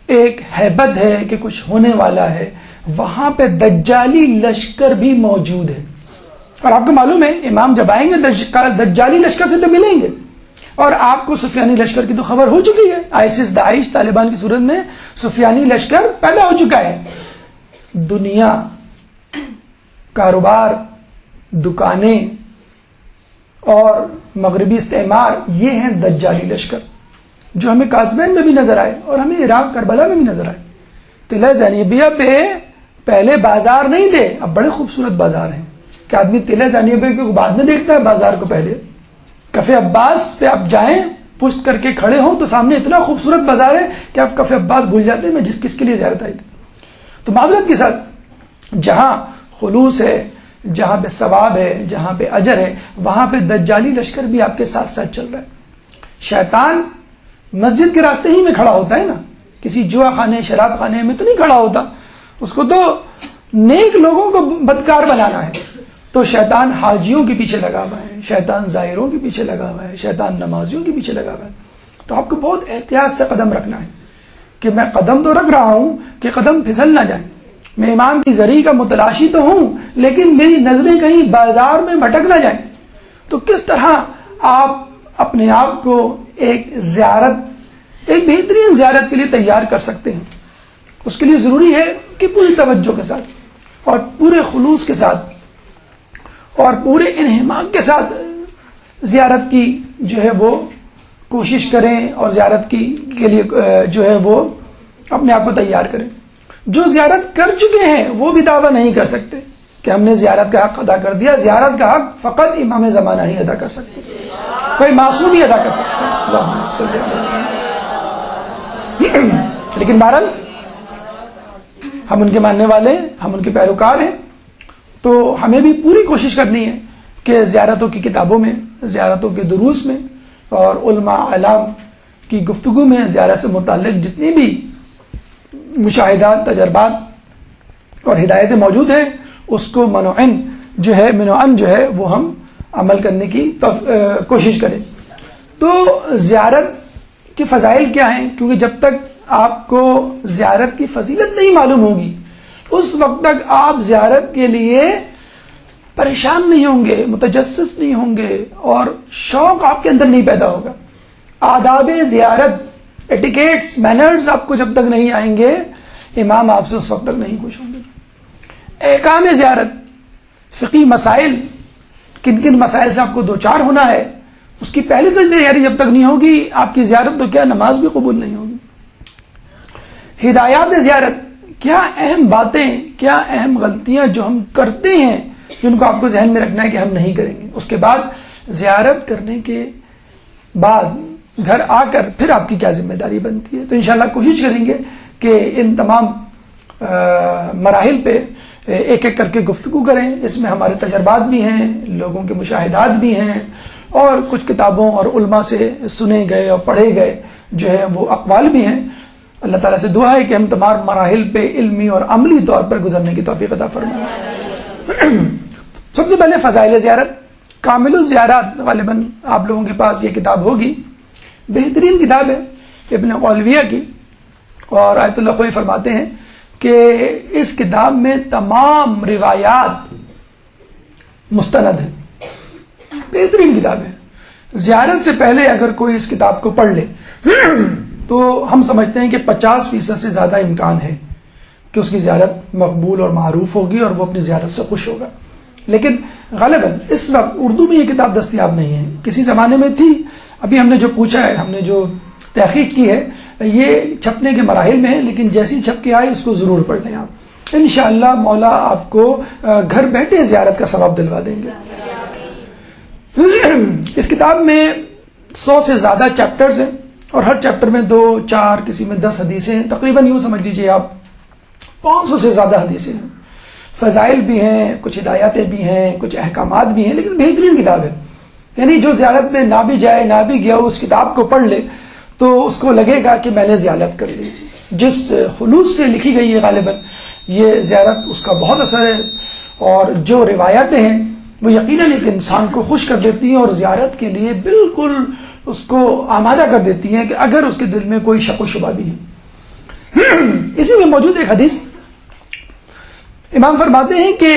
ایک ہیبت ہے کہ کچھ ہونے والا ہے، وہاں پہ دجالی لشکر بھی موجود ہے. اور آپ کو معلوم ہے امام جب آئیں گے دجالی لشکر سے تو ملیں گے. اور آپ کو سفیانی لشکر کی تو خبر ہو چکی ہے. آئسس، داعش، طالبان کی صورت میں سفیانی لشکر پیدا ہو چکا ہے. دنیا، کاروبار، دکانیں اور مغربی استعمار، یہ ہیں دجالی لشکر جو ہمیں قازوین میں بھی نظر آئے اور ہمیں عراق کربلا میں بھی نظر آئے. قلعہ زینبیہ پہ پہلے بازار نہیں تھے، اب بڑے خوبصورت بازار ہیں کہ آدمی قلعہ زینبیہ کو بعد میں دیکھتا ہے بازار کو پہلے. کفے عباس پہ آپ جائیں، پشت کر کے کھڑے ہوں تو سامنے اتنا خوبصورت بازار ہے کہ آپ کفے عباس بھول جاتے ہیں میں کس کے لیے زیارت آئی تھی. تو معذرت کے ساتھ جہاں خلوص ہے، جہاں پہ ثواب ہے، جہاں پہ اجر ہے، وہاں پہ دجالی لشکر بھی آپ کے ساتھ ساتھ چل رہا ہے. شیطان مسجد کے راستے ہی میں کھڑا ہوتا ہے نا، کسی جوا خانے، شراب خانے میں تو نہیں کھڑا ہوتا. اس کو تو نیک لوگوں کو بدکار بنانا ہے. تو شیطان حاجیوں کے پیچھے لگا ہوا ہے، شیطان زائروں کے پیچھے لگا ہوا ہے، شیطان نمازیوں کے پیچھے لگا ہوا ہے. تو آپ کو بہت احتیاط سے قدم رکھنا ہے کہ میں قدم تو رکھ رہا ہوں کہ قدم پھسل نہ جائیں. میں امام کی زری کا متلاشی تو ہوں لیکن میری نظریں کہیں بازار میں بھٹک نہ جائیں. تو کس طرح آپ اپنے آپ کو ایک بہترین زیارت کے لیے تیار کر سکتے ہیں؟ اس کے لیے ضروری ہے کہ پوری توجہ کے ساتھ اور پورے خلوص کے ساتھ اور پورے انہماک کے ساتھ زیارت کی جو ہے وہ کوشش کریں اور زیارت کے لیے جو ہے وہ اپنے آپ کو تیار کریں. جو زیارت کر چکے ہیں وہ بھی دعویٰ نہیں کر سکتے کہ ہم نے زیارت کا حق ادا کر دیا. زیارت کا حق فقط امام زمانہ ہی ادا کر سکتے، کوئی معصوم ہی ادا کر سکتا. لیکن بہرحال ہم ان کے ماننے والے ہیں، ہم ان کے پیروکار ہیں، تو ہمیں بھی پوری کوشش کرنی ہے کہ زیارتوں کی کتابوں میں، زیارتوں کے دروس میں اور علماء اعلام کی گفتگو میں زیارت سے متعلق جتنی بھی مشاہدات، تجربات اور ہدایتیں موجود ہیں اس کو منوعن جو ہے وہ ہم عمل کرنے کی کوشش کریں. تو زیارت کے فضائل کیا ہیں؟ کیونکہ جب تک آپ کو زیارت کی فضیلت نہیں معلوم ہوگی اس وقت تک آپ زیارت کے لیے پریشان نہیں ہوں گے، متجسس نہیں ہوں گے اور شوق آپ کے اندر نہیں پیدا ہوگا. آداب زیارت، ایٹیکیٹس، مینرز آپ کو جب تک نہیں آئیں گے امام آپ سے اس وقت تک نہیں خوش ہوں گے. احکام زیارت، فقہی مسائل، کن کن مسائل سے آپ کو دوچار ہونا ہے، اس کی پہلے سے تیاری جب تک نہیں ہوگی آپ کی زیارت تو کیا نماز بھی قبول نہیں ہوگی. ہدایات زیارت، کیا اہم باتیں، کیا اہم غلطیاں جو ہم کرتے ہیں جن کو آپ کو ذہن میں رکھنا ہے کہ ہم نہیں کریں گے. اس کے بعد زیارت کرنے کے بعد گھر آ کر پھر آپ کی کیا ذمہ داری بنتی ہے. تو انشاءاللہ کوشش کریں گے کہ ان تمام مراحل پہ ایک ایک کر کے گفتگو کریں. اس میں ہمارے تجربات بھی ہیں، لوگوں کے مشاہدات بھی ہیں اور کچھ کتابوں اور علماء سے سنے گئے اور پڑھے گئے جو ہے وہ اقوال بھی ہیں. اللہ تعالیٰ سے دعا ہے کہ ہم تمام مراحل پہ علمی اور عملی طور پر گزرنے کی توفیق عطا فرمائے. سب سے پہلے فضائل زیارت. کامل الزیارات، غالباً آپ لوگوں کے پاس یہ کتاب ہوگی، بہترین کتاب ہے ابن قولویہ کی، اور آیت اللہ خوئی فرماتے ہیں کہ اس کتاب میں تمام روایات مستند ہیں. بہترین کتاب ہے. زیارت سے پہلے اگر کوئی اس کتاب کو پڑھ لے تو ہم سمجھتے ہیں کہ 50% سے زیادہ امکان ہے کہ اس کی زیارت مقبول اور معروف ہوگی اور وہ اپنی زیارت سے خوش ہوگا. لیکن غالباً اس وقت اردو میں یہ کتاب دستیاب نہیں ہے. کسی زمانے میں تھی، ابھی ہم نے جو پوچھا ہے، ہم نے جو تحقیق کی ہے، یہ چھپنے کے مراحل میں ہے، لیکن جیسی چھپ کے آئے اس کو ضرور پڑھ لیں آپ. انشاءاللہ مولا آپ کو گھر بیٹھے زیارت کا ثواب دلوا دیں گے. اس کتاب میں 100 سے زیادہ چیپٹرز ہیں اور ہر چیپٹر میں 2, 4, کسی میں 10 حدیثیں ہیں. تقریباً یوں سمجھ لیجیے آپ 500 سے زیادہ حدیثیں ہیں. فضائل بھی ہیں، کچھ ہدایاتیں بھی ہیں، کچھ احکامات بھی ہیں، لیکن بہترین کتاب ہے. یعنی جو زیارت میں نہ بھی جائے، نہ بھی گیا، اس کتاب کو پڑھ لے تو اس کو لگے گا کہ میں نے زیارت کر لی. جس خلوص سے لکھی گئی ہے غالباً یہ زیارت، اس کا بہت اثر ہے. اور جو روایتیں ہیں وہ یقیناً ایک انسان کو خوش کر دیتی ہیں اور زیارت کے لیے بالکل اس کو آمادہ کر دیتی ہیں کہ اگر اس کے دل میں کوئی شک و شبہ بھی ہے۔ اسی میں موجود ایک حدیث، امام فرماتے ہیں کہ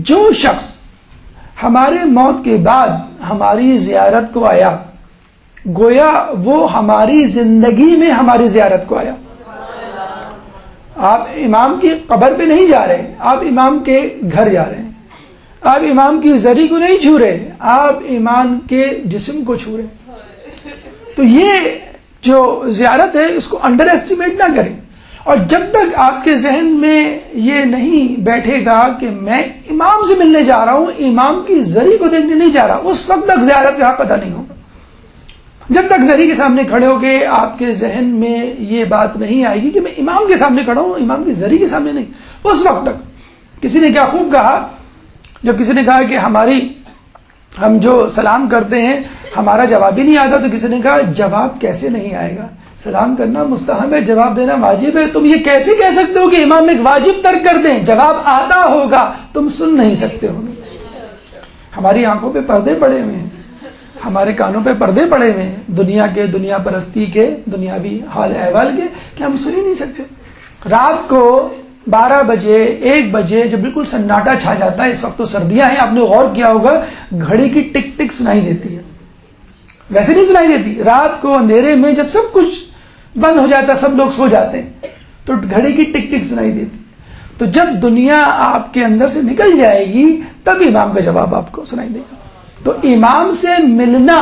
جو شخص ہمارے موت کے بعد ہماری زیارت کو آیا، گویا وہ ہماری زندگی میں ہماری زیارت کو آیا۔ آپ امام کی قبر پہ نہیں جا رہے، آپ امام کے گھر جا رہے ہیں، آپ امام کی زری کو نہیں چھو رہے، آپ امام کے جسم کو چھو رہے۔ تو یہ جو زیارت ہے اس کو انڈر ایسٹیمیٹ نہ کریں، اور جب تک آپ کے ذہن میں یہ نہیں بیٹھے گا کہ میں امام سے ملنے جا رہا ہوں، امام کی زری کو دیکھنے نہیں جا رہا، اس وقت تک زیارت کا پتہ نہیں ہوگا۔ جب تک زری کے سامنے کھڑے ہو کے آپ کے ذہن میں یہ بات نہیں آئے گی کہ میں امام کے سامنے کھڑا ہوں، امام کی زری کے سامنے نہیں، اس وقت تک۔ کسی نے کیا خوب کہا، جب کسی نے کہا کہ ہم جو سلام کرتے ہیں ہمارا جواب ہی نہیں آتا، تو کسی نے کہا جواب کیسے نہیں آئے گا، سلام کرنا مستحب ہے، جواب دینا واجب ہے، تم یہ کیسے کہہ سکتے ہو کہ امام ایک واجب ترک کر دیں، جواب آتا ہوگا، تم سن نہیں سکتے ہو۔ ہماری آنکھوں پہ پردے پڑے ہوئے ہیں، ہمارے کانوں پہ پردے پڑے ہوئے ہیں دنیا کے، دنیا پرستی کے، دنیاوی حال احوال کے، کہ ہم سن ہی نہیں سکتے۔ رات کو 12 بجے 1 بجے جب بالکل سناٹا چھا جاتا ہے، اس وقت تو سردیاں ہیں، آپ نے غور کیا ہوگا گھڑی کی ٹک ٹک سنائی دیتی ہے، ویسے نہیں سنائی دیتی۔ رات کو اندھیرے میں جب سب کچھ بند ہو جاتا ہے، سب لوگ سو جاتے ہیں، تو گھڑی کی ٹک ٹک سنائی دیتی۔ تو جب دنیا آپ کے اندر سے نکل جائے گی تب امام کا جواب آپ کو سنائی دے گا۔ تو امام سے ملنا،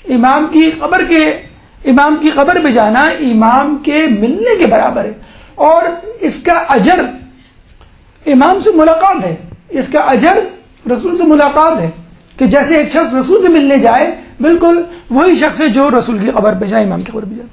امام کی قبر پہ جانا امام کے ملنے کے برابر ہے، اور اس کا اجر امام سے ملاقات ہے، اس کا اجر رسول سے ملاقات ہے، کہ جیسے ایک شخص رسول سے ملنے جائے بالکل وہی شخص ہے جو رسول کی قبر پہ جائے، امام کی قبر پہ جائے۔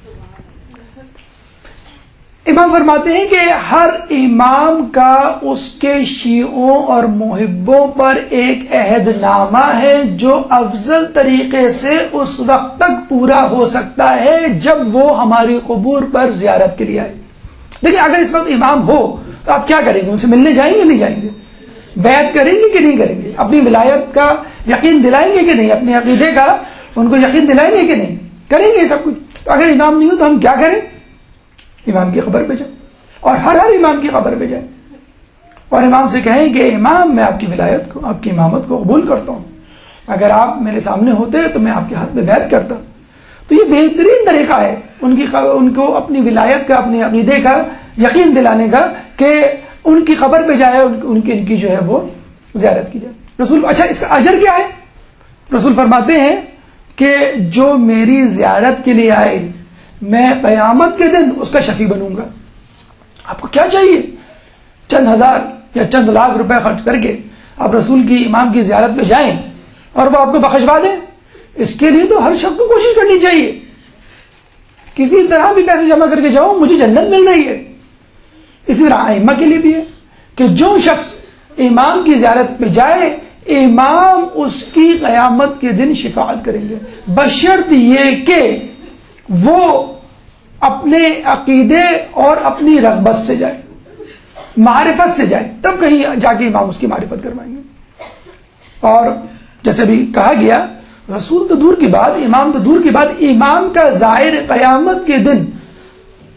امام فرماتے ہیں کہ ہر امام کا اس کے شیعوں اور محبوں پر ایک عہد نامہ ہے جو افضل طریقے سے اس وقت تک پورا ہو سکتا ہے جب وہ ہماری قبور پر زیارت کے لیے آئے۔ دیکھیں اگر اس وقت امام ہو تو آپ کیا کریں گے؟ ان سے ملنے جائیں گے نہیں جائیں گے؟ بیعت کریں گے کہ نہیں کریں گے؟ اپنی ولایت کا یقین دلائیں گے کہ نہیں؟ اپنے عقیدے کا ان کو یقین دلائیں گے کہ نہیں؟ کریں گے سب کچھ۔ تو اگر امام نہیں ہو تو ہم کیا کریں؟ امام کی قبر پہ جائیں، اور ہر امام کی قبر پہ جائیں، اور امام سے کہیں کہ امام میں آپ کی ولایت کو، آپ کی امامت کو قبول کرتا ہوں، اگر آپ میرے سامنے ہوتے تو میں آپ کے ہاتھ میں بیعت کرتا۔ تو یہ بہترین طریقہ ہے ان کو اپنی ولایت کا، اپنے عقیدے کا یقین دلانے کا، کہ ان کی قبر پہ جائے، ان کی جو ہے وہ زیارت کی جائے۔ رسول اچھا اس کا اجر کیا ہے؟ رسول فرماتے ہیں کہ جو میری زیارت کے لیے آئے میں قیامت کے دن اس کا شفیع بنوں گا۔ آپ کو کیا چاہیے؟ چند ہزار یا چند لاکھ روپے خرچ کر کے آپ رسول کی، امام کی زیارت پہ جائیں اور وہ آپ کو بخشوا دیں؟ اس کے لیے تو ہر شخص کو کوشش کرنی چاہیے، کسی طرح بھی پیسے جمع کر کے جاؤ، مجھے جنت مل رہی ہے۔ اسی طرح ائمہ کے لیے بھی ہے کہ جو شخص امام کی زیارت پہ جائے امام اس کی قیامت کے دن شفاعت کریں گے، بشرط یہ کہ وہ اپنے عقیدے اور اپنی رغبت سے جائے، معرفت سے جائے، تب کہیں جا کے امام اس کی معرفت کروائیں گے۔ اور جیسے بھی کہا گیا، رسول تو دور کی بات، امام تو دور کی بات، امام کا زائر قیامت کے دن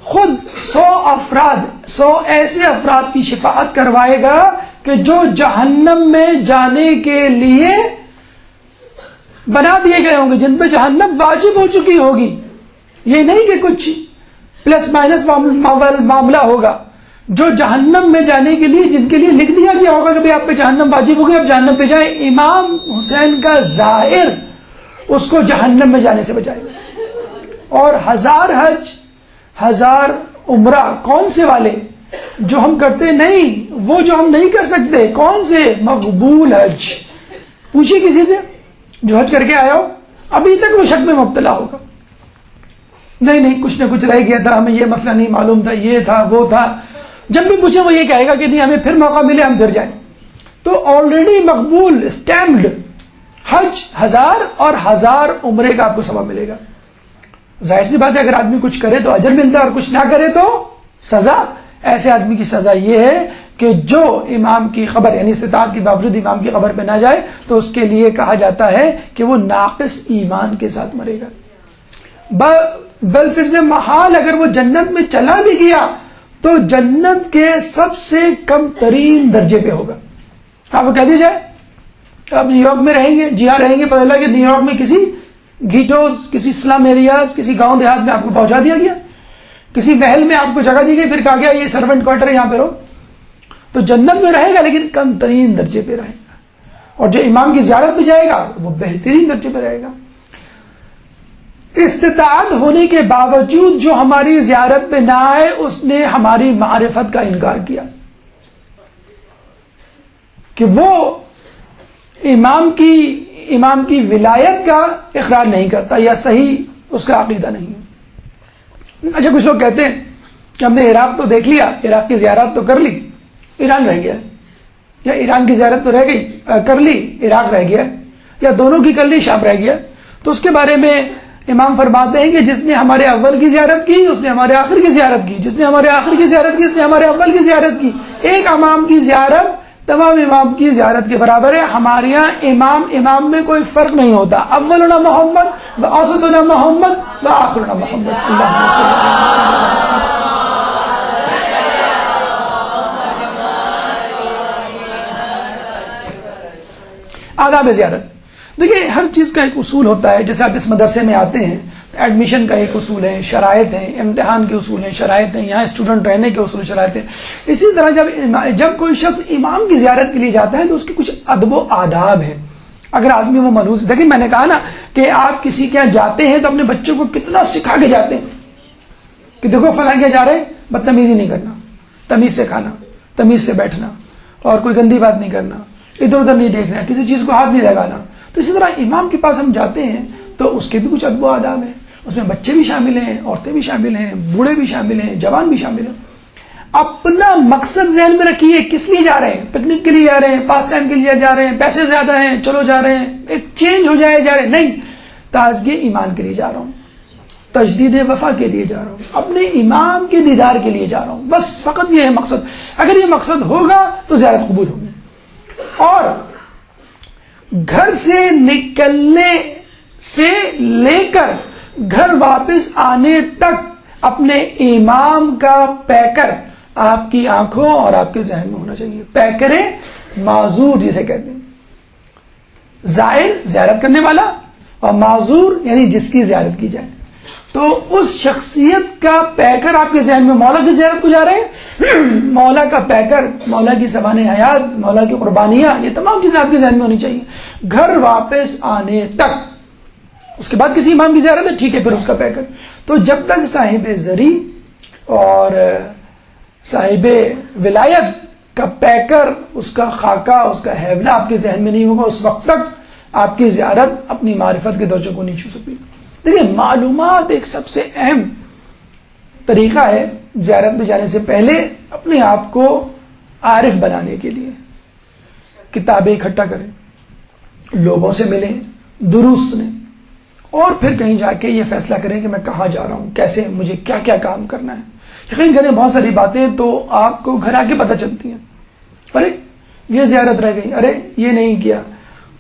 خود 100 ایسے افراد کی شفاعت کروائے گا کہ جو جہنم میں جانے کے لیے بنا دیے گئے ہوں گے، جن پہ جہنم واجب ہو چکی ہوگی۔ یہ نہیں کہ کچھ پلس مائنس معاملہ ہوگا، جو جہنم میں جانے کے لیے، جن کے لیے لکھ دیا گیا ہوگا کہ بھئی آپ پہ جہنم واجب ہو گئی، آپ جہنم پہ جائیں، امام حسین کا زائر اس کو جہنم میں جانے سے بچائے گا۔ اور 1000 حج 1000 عمرہ، کون سے والے؟ جو ہم کرتے نہیں، وہ جو ہم نہیں کر سکتے، کون سے؟ مقبول حج۔ پوچھئے کسی سے جو حج کر کے آیا ہو، ابھی تک وہ شک میں مبتلا ہوگا، نہیں کچھ نہ کچھ رہ گیا تھا، ہمیں یہ مسئلہ نہیں معلوم تھا، یہ تھا وہ تھا۔ جب بھی پوچھے وہ یہ کہے گا کہ نہیں، ہمیں پھر موقع ملے ہم پھر جائیں۔ تو آلریڈی مقبول اسٹیمپڈ حج 1000 اور 1000 عمرے کا آپ کو ثواب ملے گا۔ ظاہر سی بات ہے اگر آدمی کچھ کرے تو اجر ملتا ہے، اور کچھ نہ کرے تو سزا۔ ایسے آدمی کی سزا یہ ہے کہ جو امام کی قبر یعنی استطاعت کے باوجود امام کی قبر پہ نہ جائے تو اس کے لیے کہا جاتا ہے کہ وہ ناقص ایمان کے ساتھ مرے گا. بل پھر سے محال اگر وہ جنت میں چلا بھی گیا تو جنت کے سب سے کم ترین درجے پہ ہوگا. آپ کو کہہ دیا جائے آپ نیو یارک میں رہیں گے, جی ہاں رہیں گے, پتہ چلا کہ نیو یارک میں کسی گھیٹوز, کسی اسلام ایریاز, کسی گاؤں دیہات میں آپ کو پہنچا دیا گیا, کسی محل میں آپ کو جگہ دی گئی, پھر کہا گیا یہ سرونٹ کوارٹر ہے, یہاں پہ رہو. تو جنت میں رہے گا لیکن کم ترین درجے پہ رہے گا, اور جو امام کی زیارت پہ جائے گا وہ بہترین درجے پہ رہے گا. استطاعت ہونے کے باوجود جو ہماری زیارت پہ نہ آئے اس نے ہماری معرفت کا انکار کیا کہ وہ امام کی ولایت کا اقرار نہیں کرتا یا صحیح اس کا عقیدہ نہیں ہے. اچھا کچھ لوگ کہتے ہیں کہ ہم نے عراق تو دیکھ لیا, عراق کی زیارت تو کر لی, ایران رہ گیا, یا ایران کی زیارت تو رہ گئی کر لی, عراق رہ گیا, یا دونوں کی کر لی, شام رہ گیا. تو اس کے بارے میں امام فرماتے ہیں کہ جس نے ہمارے اول کی زیارت کی اس نے ہمارے آخر کی زیارت کی, جس نے ہمارے آخر کی زیارت کی اس نے ہمارے اول کی زیارت کی. ایک امام کی زیارت تمام امام کی زیارت کے برابر ہے. ہمارے یہاں امام میں کوئی فرق نہیں ہوتا. اولنا محمد و اوسطنا محمد و آخرنا محمد. اللہم صلی اللہ علیہ وسلم. آداب زیارت. دیکھیے ہر چیز کا ایک اصول ہوتا ہے. جیسے آپ اس مدرسے میں آتے ہیں ایڈمیشن کا ایک اصول ہے, شرائط ہیں, امتحان کے اصول ہیں, شرائط ہیں, یہاں اسٹوڈنٹ رہنے کے اصول شرائط ہیں. اسی طرح جب کوئی شخص امام کی زیارت کے لیے جاتا ہے تو اس کے کچھ ادب و آداب ہیں. اگر آدمی وہ ملوث, دیکھیں میں نے کہا نا کہ آپ کسی کے یہاں جاتے ہیں تو اپنے بچوں کو کتنا سکھا کے جاتے ہیں کہ دیکھو فلاں کے جا رہے ہیں, بدتمیزی نہیں کرنا, تمیز سے کھانا, تمیز سے بیٹھنا, اور کوئی گندی بات نہیں کرنا, ادھر ادھر نہیں دیکھنا, کسی چیز کو ہاتھ نہیں لگانا. تو اسی طرح امام کے پاس ہم جاتے ہیں تو اس کے بھی کچھ ادب و آداب ہیں. اس میں بچے بھی شامل ہیں, عورتیں بھی شامل ہیں, بوڑھے بھی شامل ہیں, جوان بھی شامل ہیں. اپنا مقصد ذہن میں رکھیے, کس لیے جا رہے ہیں؟ پکنک کے لیے جا رہے ہیں, پاس ٹائم کے لیے جا رہے ہیں, پیسے زیادہ ہیں چلو جا رہے ہیں, ایک چینج ہو جائے جا رہے ہیں, نہیں, تازگی ایمان کے لیے جا رہا ہوں, تجدید وفا کے لیے جا رہا ہوں, اپنے امام کے دیدار کے لیے جا رہا ہوں. بس فقط یہ ہے مقصد. اگر یہ مقصد ہوگا تو زیارت قبول ہوگی. اور گھر سے نکلنے سے لے کر گھر واپس آنے تک اپنے امام کا پیکر آپ کی آنکھوں اور آپ کے ذہن میں ہونا چاہیے. پیکر معذور جسے کہتے ہیں, زائر زیارت کرنے والا, اور معذور یعنی جس کی زیارت کی جائے. تو اس شخصیت کا پیکر آپ کے ذہن میں, مولا کی زیارت کو جا رہے ہیں, مولا کا پیکر, مولا کی سبان حیات, مولا کی قربانیاں, یہ تمام چیزیں آپ کے ذہن میں ہونی چاہیے گھر واپس آنے تک. اس کے بعد کسی امام کی زیارت ہے, ٹھیک ہے, پھر اس کا پیکر. تو جب تک صاحب زری اور صاحب ولایت کا پیکر, اس کا خاکہ, اس کا حیولہ آپ کے ذہن میں نہیں ہوگا, اس وقت تک آپ کی زیارت اپنی معرفت کے درجے کو نہیں چھو سکتی. دیکھیے معلومات ایک سب سے اہم طریقہ ہے زیارت میں جانے سے پہلے اپنے آپ کو عارف بنانے کے لیے. کتابیں اکٹھا کریں, لوگوں سے ملیں, دروس سنیں, اور پھر کہیں جا کے یہ فیصلہ کریں کہ میں کہاں جا رہا ہوں, کیسے, مجھے کیا کیا کام کرنا ہے. یقین کریں بہت ساری باتیں تو آپ کو گھر آ کے پتہ چلتی ہیں. ارے یہ زیارت رہ گئی, ارے یہ نہیں کیا.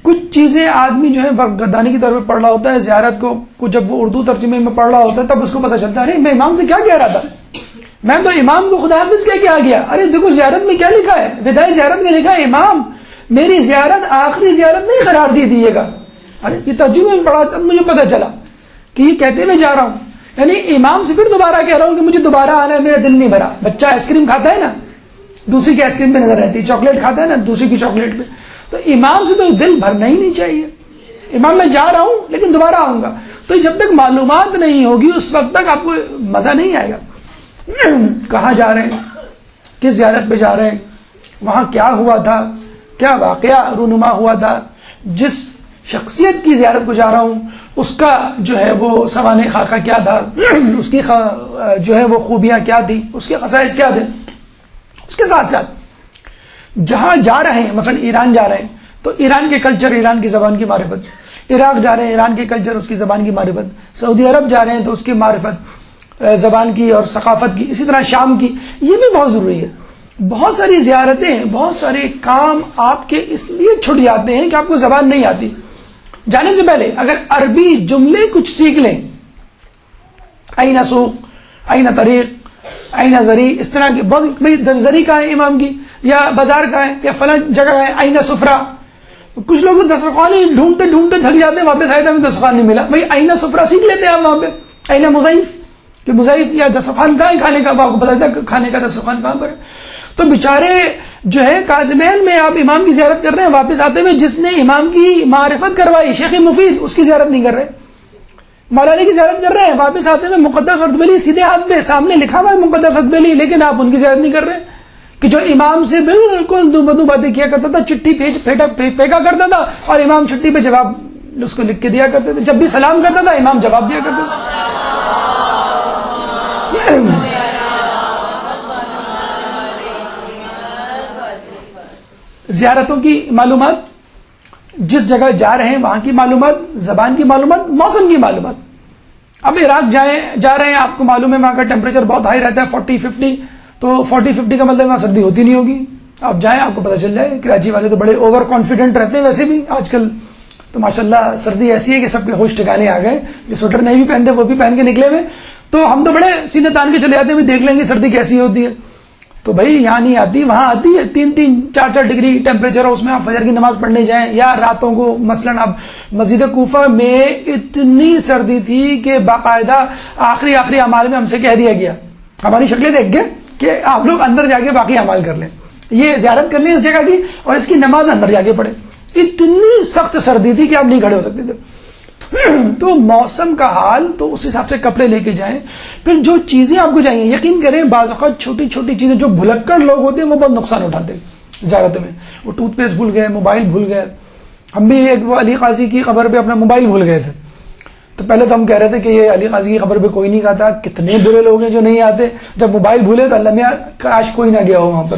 کچھ چیزیں آدمی جو ہے گردانی کی طور پہ پڑھ رہا ہوتا ہے, زیارت کو جب وہ اردو ترجمے میں پڑھ رہا ہوتا ہے تب اس کو پتہ چلتا ہے ارے میں امام سے کیا کہہ رہا تھا, میں تو امام کو خدا حافظ کہہ کے آ گیا. ارے دیکھو زیارت میں کیا لکھا ہے, وداعی زیارت میں لکھا ہے امام میری زیارت آخری زیارت نہیں قرار دیجیے گا. ارے یہ ترجمے میں پڑھا تب مجھے پتہ چلا کہ یہ کہتے میں جا رہا ہوں, یعنی امام سے پھر دوبارہ کہہ رہا ہوں کہ مجھے دوبارہ آنا ہے, میرا دل نہیں بھرا. بچہ آئس کریم کھاتا ہے نا, دوسری کی آئس کریم پہ نظر رہتی ہے, چاکلیٹ کھاتا ہے نا, دوسری کی چاکلیٹ پہ. تو امام سے تو دل بھرنا ہی نہیں چاہیے. امام میں جا رہا ہوں لیکن دوبارہ آؤں گا. تو جب تک معلومات نہیں ہوگی اس وقت تک آپ کو مزہ نہیں آئے گا. کہاں جا رہے ہیں, کس زیارت پہ جا رہے ہیں, وہاں کیا ہوا تھا, کیا واقعہ رونما ہوا تھا, جس شخصیت کی زیارت کو جا رہا ہوں اس کا جو ہے وہ سوانح خاکہ کیا تھا, اس کی جو ہے وہ خوبیاں کیا تھی, اس کے خصائص کیا تھے. اس کے ساتھ ساتھ جہاں جا رہے ہیں, مثلا ایران جا رہے ہیں تو ایران کے کلچر, ایران کی زبان کی معرفت, عراق جا رہے ہیں ایران کے کلچر, اس کی زبان کی معرفت, سعودی عرب جا رہے ہیں تو اس کی معرفت زبان کی اور ثقافت کی, اسی طرح شام کی, یہ بھی بہت ضروری ہے. بہت ساری زیارتیں، بہت سارے کام آپ کے اس لیے چھٹ جاتے ہیں کہ آپ کو زبان نہیں آتی. جانے سے پہلے اگر عربی جملے کچھ سیکھ لیں، این سوق، این طریق، این زری، اس طرح کی بہت، بھائی زری کہاں ہے امام کی، یا بازار کہاں ہے، یا فلاں جگہ ہے، این سفرہ. کچھ لوگ دسترخوان ہی ڈھونڈتے ڈھونڈتے تھک جاتے ہیں، واپس آئے تھے ہمیں دسترخوان نہیں ملا. بھائی این سفرہ سیکھ لیتے ہیں آپ وہاں پہ. این مضیف، کہ مضیف یا دسترخوان کہاں ہے کھانے کا، آپ کو پتا تھا کھانے کا دسترخوان کہاں پر ہے. تو بیچارے جو ہے قاسمین میں آپ امام کی زیارت کر رہے ہیں، واپس آتے ہوئے جس نے امام کی معرفت کروائی شیخ مفید، اس کی زیارت نہیں کر رہے. مولا علی کی زیارت کر رہے ہیں، واپس آتے ہوئے مقدس ارطبیلی سیدھے ہاتھ پہ سامنے لکھا ہوا ہے مقدس ارطبیلی، لیکن آپ ان کی زیارت نہیں کر رہے. کہ جو امام سے بالکل دو بدو باتیں کیا کرتا تھا، چٹھی پھینکا کرتا تھا، اور امام چٹھی پہ جواب اس کو لکھ کے دیا کرتے تھے. جب بھی سلام کرتا تھا امام جواب دیا کرتے تھے. زیارتوں کی معلومات، جس جگہ جا رہے ہیں وہاں کی معلومات، زبان کی معلومات، موسم کی معلومات. اب عراق جا رہے ہیں، آپ کو معلوم ہے وہاں کا ٹیمپریچر بہت ہائی رہتا ہے، 40-50. تو 40-50 کا مطلب وہاں سردی ہوتی نہیں ہوگی. آپ جائیں آپ کو پتہ چل جائے. کراچی والے تو بڑے اوور کانفیڈنٹ رہتے ہیں ویسے بھی آج کل. تو ماشاءاللہ سردی ایسی ہے کہ سب کے ہوش ٹھکانے آ گئے. جو سویٹر نہیں بھی پہنتے وہ بھی پہن کے نکلے ہوئے. تو ہم تو بڑے سینے تان کے چلے جاتے ہیں، دیکھ لیں گے سردی کیسی ہوتی ہے. تو بھائی یہاں نہیں آتی، وہاں آتی ہے. 3-4 ڈگری ٹیمپریچر ہے، اس میں آپ فجر کی نماز پڑھنے جائیں، یا راتوں کو مثلاً اب مسجد کوفہ میں اتنی سردی تھی کہ باقاعدہ آخری اعمال میں ہم سے کہہ دیا گیا، ہماری شکلیں دیکھ کے، کہ آپ لوگ اندر جا کے باقی اعمال کر لیں، یہ زیارت کر لیں اس جگہ کی، اور اس کی نماز اندر جا کے پڑھیں. اتنی سخت سردی تھی کہ آپ نہیں کھڑے ہو سکتے تھے. تو موسم کا حال، تو اس حساب سے کپڑے لے کے جائیں. پھر جو چیزیں آپ کو چاہیے، یقین کریں بعض اوقات چھوٹی چھوٹی چیزیں، جو بھلکڑ لوگ ہوتے ہیں وہ بہت نقصان اٹھاتے ہیں زیارت میں. وہ ٹوتھ پیسٹ بھول گئے، موبائل بھول گئے. ہم بھی ایک وہ علی قاضی کی قبر پہ اپنا موبائل بھول گئے تھے. تو پہلے تو ہم کہہ رہے تھے کہ یہ علی قاضی کی قبر پہ کوئی نہیں آتا، کتنے برے لوگ ہیں جو نہیں آتے. جب موبائل بھولے تو اللہ میاں کاش کوئی نہ گیا ہو وہاں پر.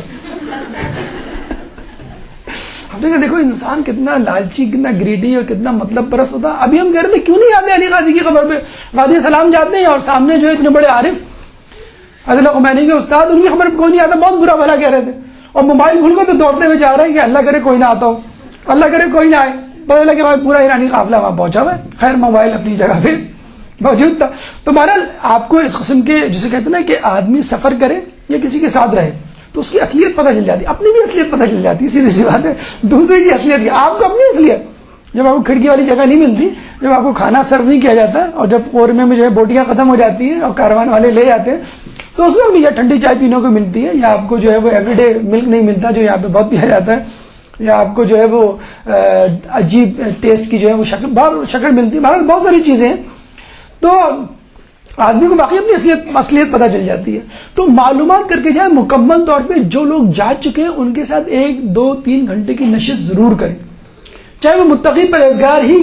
ہم نے کہا دیکھو انسان کتنا لالچی، کتنا گریڈی اور کتنا مطلب پرست ہوتا. ابھی ہم کہہ رہے تھے کیوں نہیں آتے علی قاضی کی قبر پہ. قاضی سلام جاتے ہیں اور سامنے جو ہے اتنے بڑے عارف عادل خمینی کے استاد، ان کی خبر پہ کوئی نہیں آتا. بہت برا بھلا کہہ رہے تھے. اور موبائل بھول گئے تو دوڑتے ہوئے جا رہے ہیں کہ اللہ کرے کوئی نہ آتا ہو، اللہ کرے کوئی نہ آئے. پتہ لگا کہ پورا ایرانی قافلہ وہاں پہنچا ہوا ہے. خیر موبائل اپنی جگہ پہ موجود تھا. تو بہرحال آپ کو اس قسم کے، جسے کہتے ہیں نا کہ آدمی سفر کرے یا کسی کے ساتھ رہے تو اس کی اصلیت پتہ چل جاتی، اپنی بھی اصلیت پتہ چل جاتی ہے. سیدھی سی بات ہے. دوسرے کی اصلیت، آپ کو اپنی اصلیت. جب آپ کو کھڑکی والی جگہ نہیں ملتی، جب آپ کو کھانا سرو نہیں کیا جاتا، اور جب قورمے میں جو ہے بوٹیاں ختم ہو جاتی ہیں اور کاروان والے لے جاتے ہیں، تو اس میں بھی یا ٹھنڈی چائے پینے کو ملتی ہے، یا آپ کو جو ہے وہ ایوری ڈے ملک نہیں ملتا جو یہاں پہ بہت پیا جاتا ہے، یا آپ کو جو ہے وہ عجیب ٹیسٹ کی جو ہے وہ شکل ملتی ہے. بہرحال بہت ساری چیزیں ہیں. تو آدمی کو باقی اپنی اصلیت پتہ چل جاتی ہے. تو معلومات کر کے جائیں مکمل طور پہ. جو لوگ جا چکے ہیں ان کے ساتھ 1-2-3 گھنٹے کی نشست ضرور کریں، چاہے وہ متقی پرہیزگار ہی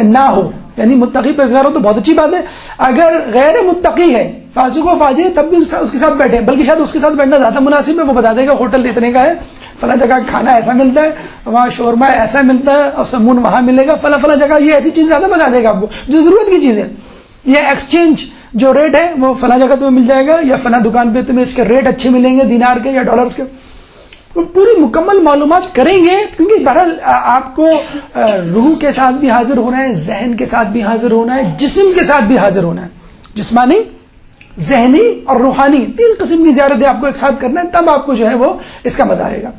نہ ہو. یعنی متقی پرہیزگار ہو تو بہت اچھی بات ہے. اگر غیر متقی ہے، فاسق و فاجر، تب بھی اس کے ساتھ بیٹھے، بلکہ شاید اس کے ساتھ بیٹھنا زیادہ مناسب ہے. وہ بتا دے گا ہوٹل اتنے کا ہے، فلاں جگہ کھانا ایسا ملتا ہے، وہاں شورما ایسا ملتا ہے، اور سمون وہاں ملے گا، فلاں جگہ یہ ایسی چیز زیادہ بتا دے گا آپ کو جو ضرورت کی چیز ہے. یا ایکسچینج جو ریٹ ہے وہ فلاں جگہ تمہیں مل جائے گا، یا فلاں دکان پہ تمہیں اس کے ریٹ اچھے ملیں گے دینار کے یا ڈالرز کے. پوری مکمل معلومات کریں گے، کیونکہ بہرحال آپ کو روح کے ساتھ بھی حاضر ہونا ہے، ذہن کے ساتھ بھی حاضر ہونا ہے، جسم کے ساتھ بھی حاضر ہونا ہے. جسمانی، ذہنی اور روحانی 3 قسم کی زیارتیں آپ کو ایک ساتھ کرنا ہے، تب آپ کو جو ہے وہ اس کا مزہ آئے گا.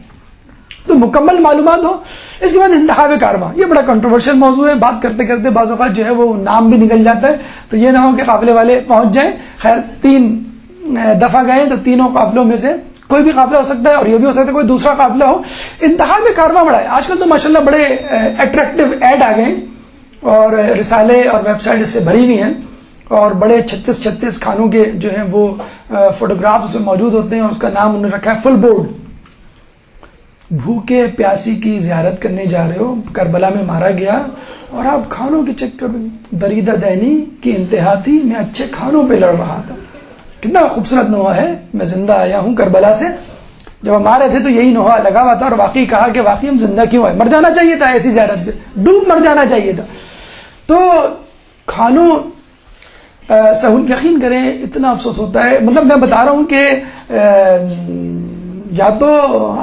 تو مکمل معلومات ہو. اس کے بعد انتخاب کارواں، یہ بڑا کنٹروورشل موضوع ہے. بات کرتے کرتے بعض اوقات جو ہے وہ نام بھی نکل جاتا ہے، تو یہ نہ ہو کہ قافلے والے پہنچ جائیں. خیر 3 دفعہ گئے تو تینوں قافلوں میں سے کوئی بھی قافلہ ہو سکتا ہے، اور یہ بھی ہو سکتا ہے کوئی دوسرا قافلہ ہو. انتخاب کارواں بڑا ہے. آج کل تو ماشاءاللہ بڑے اٹریکٹیو ایڈ آ گئے، اور رسالے اور ویب سائٹ اس سے بھری ہوئی ہیں، اور بڑے 36 کھانوں کے جو ہیں وہ فوٹوگراف اس میں موجود ہوتے ہیں، اور اس کا نام انہوں نے رکھا ہے فل بورڈ. بھوکے پیاسی کی زیارت کرنے جا رہے ہو، کربلا میں مارا گیا، اور آپ کھانوں کے چکر میں، دریدہ دینی کی انتہا تھی، میں اچھے کھانوں پہ لڑ رہا تھا. کتنا خوبصورت نوحہ ہے. میں زندہ آیا ہوں کربلا سے. جب ہم آ رہے تھے تو یہی نوحہ لگا ہوا تھا، اور واقعی کہا کہ واقعی ہم زندہ کیوں آئے، مر جانا چاہیے تھا ایسی زیارت پہ، ڈوب مر جانا چاہیے تھا. تو کھانوں سہول، یقین کریں اتنا افسوس ہوتا ہے. مطلب میں بتا رہا ہوں کہ یا تو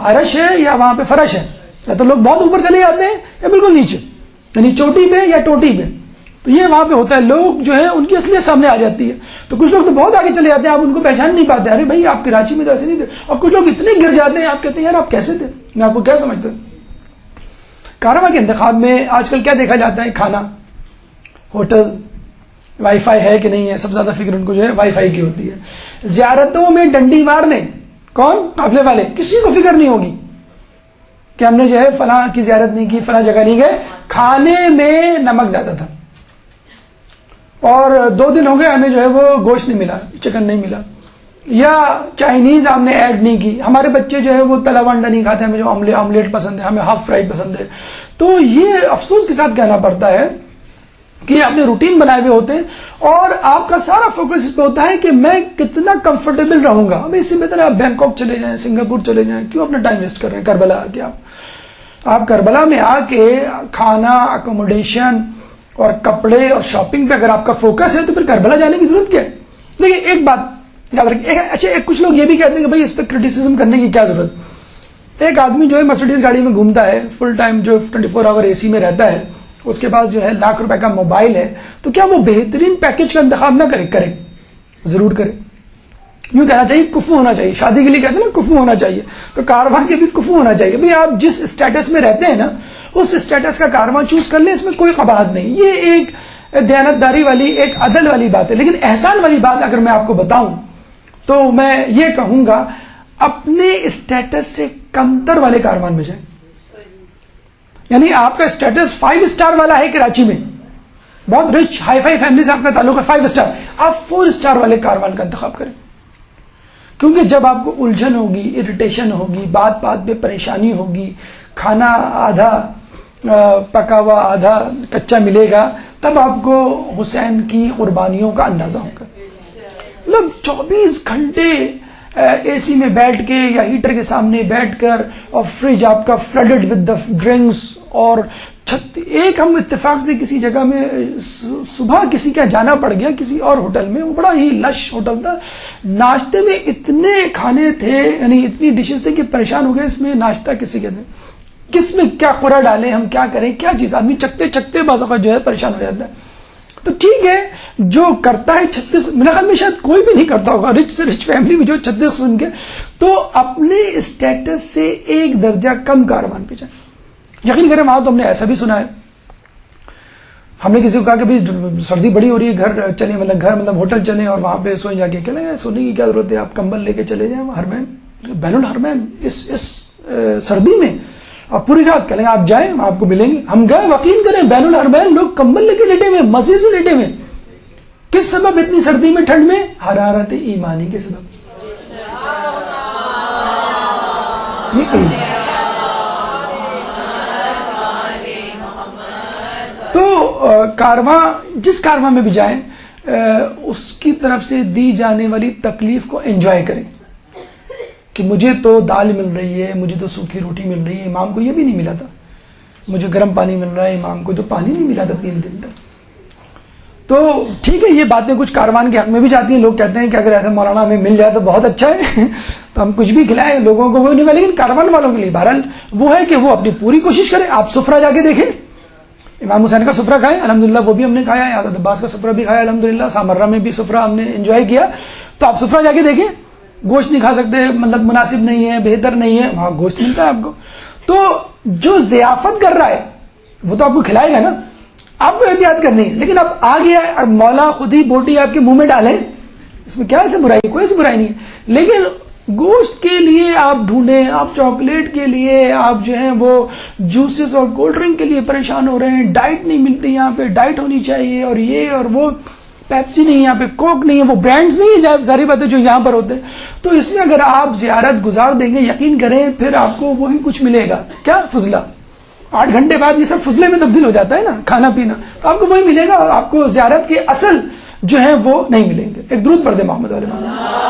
عرش ہے یا وہاں پہ فرش ہے، یا تو لوگ بہت اوپر چلے جاتے ہیں یا بالکل نیچے، یعنی چوٹی پہ یا ٹوٹی پہ. تو یہ وہاں پہ ہوتا ہے، لوگ جو ہے ان کی اصلیت سامنے آ جاتی ہے. تو کچھ لوگ تو بہت آگے چلے جاتے ہیں، آپ ان کو پہچان نہیں پاتے، ارے بھائی آپ کراچی میں تو ایسے نہیں تھے. اور کچھ لوگ اتنے گر جاتے ہیں، آپ کہتے ہیں یار آپ کیسے تھے، میں آپ کو کیا سمجھتا ہوں. کارواں کے انتخاب میں آج کل کیا دیکھا جاتا ہے؟ کھانا، ہوٹل، وائی فائی ہے کہ نہیں ہے. سب سے زیادہ فکر ان کو جو ہے وائی فائی کی ہوتی ہے. زیارتوں میں ڈنڈی مارنے، کون؟ قافلے والے. کسی کو فکر نہیں ہوگی کہ ہم نے جو ہے فلاں کی زیارت نہیں کی، فلاں جگہ نہیں گئے. کھانے میں نمک زیادہ تھا اور 2 دن ہو گئے ہمیں جو ہے وہ گوشت نہیں ملا، چکن نہیں ملا. یا چائنیز ہم نے ایڈ نہیں کی. ہمارے بچے جو ہے وہ تلا ہوا انڈا نہیں کھاتے، ہمیں جو آملیٹ پسند ہے، ہمیں ہاف فرائی پسند ہے. تو یہ افسوس کے ساتھ کہنا پڑتا ہے کہ آپ نے روٹین بنائے ہوئے ہوتے ہیں اور آپ کا سارا فوکس اس پہ ہوتا ہے کہ میں کتنا کمفرٹیبل رہوں گا. اب اس سے بہتر آپ بینکاک چلے جائیں، سنگاپور چلے جائیں، کیوں اپنا ٹائم ویسٹ کر رہے ہیں کربلا آ کے. آپ کربلا میں آ کے کھانا، اکوموڈیشن اور کپڑے اور شاپنگ پہ اگر آپ کا فوکس ہے تو پھر کربلا جانے کی ضرورت کیا ہے؟ دیکھیے ایک بات یاد رکھیں. اچھا کچھ لوگ یہ بھی کہتے ہیں کہ بھائی اس پہ کرٹیسزم کرنے کی کیا ضرورت. ایک آدمی جو ہے مرسیڈیز گاڑی میں گھومتا ہے، فل ٹائم جو 24 آور اے سی میں رہتا ہے، اس کے پاس جو ہے لاکھ روپے کا موبائل ہے، تو کیا وہ بہترین پیکج کا انتخاب نہ کرے؟ ضرور کرے. یوں کہنا چاہیے کفو ہونا چاہیے. شادی کے لیے کہتے ہیں نا کفو ہونا چاہیے، تو کارواں کے بھی کفو ہونا چاہیے. بھائی آپ جس اسٹیٹس میں رہتے ہیں نا، اس اسٹیٹس کا کارواں چوز کر لیں، اس میں کوئی قباحت نہیں. یہ ایک دیانتداری والی، ایک عدل والی بات ہے. لیکن احسان والی بات اگر میں آپ کو بتاؤں تو میں یہ کہوں گا اپنے اسٹیٹس سے کمتر والے کاروان میں جائیں. یعنی آپ کا اسٹیٹس 5 اسٹار والا ہے کراچی میں، بہت رچ ہائی فائی فیملی سے آپ کا تعلق ہے 5 اسٹار، آپ 4 اسٹار والے کاروان کا انتخاب کریں. کیونکہ جب آپ کو الجھن ہوگی، اریٹیشن ہوگی، بات بات پہ پریشانی ہوگی، کھانا آدھا پکا ہوا آدھا کچا ملے گا، تب آپ کو حسین کی قربانیوں کا اندازہ ہوگا. مطلب 24 گھنٹے اے سی میں بیٹھ کے یا ہیٹر کے سامنے بیٹھ کر، اور فریج آپ کا فلڈڈ ود دا ڈرنکس، اور ایک ہم اتفاق سے کسی جگہ میں صبح کسی کا جانا پڑ گیا کسی اور ہوٹل میں، وہ بڑا ہی لش ہوٹل تھا. ناشتے میں اتنے کھانے تھے، یعنی اتنی ڈشز تھے کہ پریشان ہو گئے اس میں ناشتہ کسی کے دیں، کس میں کیا قرا ڈالیں، ہم کیا کریں، کیا چیز. آدمی چکتے چکتے بعض اوقات جو ہے پریشان ہو جاتا ہے. تو ٹھیک ہے، جو کرتا ہے 36، میرا خیال میں شاید کوئی بھی نہیں کرتا ہوگا رچ سے رچ فیملی میں جو 36 قسم کے، تو اپنے اسٹیٹس سے ایک درجہ کم کاروان پہ جائیں. یقین کریں وہاں تو ہم نے ایسا بھی سنا ہے، ہم نے کسی کو کہا کہ بھائی سردی بڑی ہو رہی ہے، گھر چلیں، مطلب گھر مطلب ہوٹل چلیں اور وہاں پہ سوئیں. جا کے کہنے گے سونے کی کیا ضرورت ہے، آپ کمبل لے کے چلے جائیں ہرمین، بین الحرمین اس سردی میں آپ پوری رات کہہ لیں آپ جائیں، ہم آپ کو ملیں گے. ہم گئے، یقین کریں بین الحرمین لوگ کمبل لے کے لیٹے ہوئے، مزے سے لیٹے ہوئے. کس سبب اتنی سردی میں، ٹھنڈ میں؟ حرارت ایمانی کے سبب. تو کارواں، جس کارواں میں بھی جائیں، اس کی طرف سے دی جانے والی تکلیف کو انجوائے کریں کہ مجھے تو دال مل رہی ہے، مجھے تو سوکھی روٹی مل رہی ہے، امام کو یہ بھی نہیں ملا تھا. مجھے گرم پانی مل رہا ہے، امام کو تو پانی نہیں ملا تھا 3 دن تک. تو ٹھیک ہے، یہ باتیں کچھ کاروان کے حق میں بھی جاتی ہیں. لوگ کہتے ہیں کہ اگر ایسا مولانا ہمیں مل جائے تو بہت اچھا ہے تو ہم کچھ بھی کھلائیں لوگوں کو، وہ نہیں ملے. لیکن کاروان والوں کے لیے بہرحال وہ ہے کہ وہ اپنی پوری کوشش کریں. آپ سفرہ جا کے دیکھیں، امام حسین کا سفرہ کھائیں، الحمدللہ وہ بھی ہم نے کھایا ہے. حضرت عباس کا سفرہ بھی کھایا الحمدللہ. سامرہ میں بھی سفرہ ہم نے انجوائے کیا. تو آپ سفرہ جا کے دیکھیں. گوشت نہیں کھا سکتے، مطلب مناسب نہیں ہے، بہتر نہیں ہے، وہاں گوشت ملتا ہے آپ کو. تو جو ضیافت کر رہا ہے وہ تو آپ کو کھلائے گا نا، آپ کو احتیاط کرنی ہے. لیکن اب آ گیا ہے، اب مولا خود ہی بوٹی آپ کے منہ میں ڈالیں، اس میں کیا ایسے برائی؟ کوئی ایسی برائی نہیں ہے. لیکن گوشت کے لیے آپ ڈھونڈیں، آپ چاکلیٹ کے لیے، آپ جو ہیں وہ جوسز اور کولڈ ڈرنک کے لیے پریشان ہو رہے ہیں. ڈائٹ نہیں ملتی یہاں پہ، ڈائٹ ہونی چاہیے، اور یہ اور وہ، پیپسی نہیں یہاں پہ، کوک نہیں ہے، وہ برانڈز نہیں ہے ظاہری بات ہے جو یہاں پر ہوتے ہیں. تو اس میں اگر آپ زیارت گزار دیں گے، یقین کریں پھر آپ کو وہی کچھ ملے گا. کیا؟ فضلہ. 8 گھنٹے بعد یہ سب فضلے میں تبدیل ہو جاتا ہے نا، کھانا پینا. تو آپ کو وہی ملے گا اور آپ کو زیارت کے اصل جو ہیں وہ نہیں ملیں گے. ایک درود پڑھ دیں محمد والے محمد.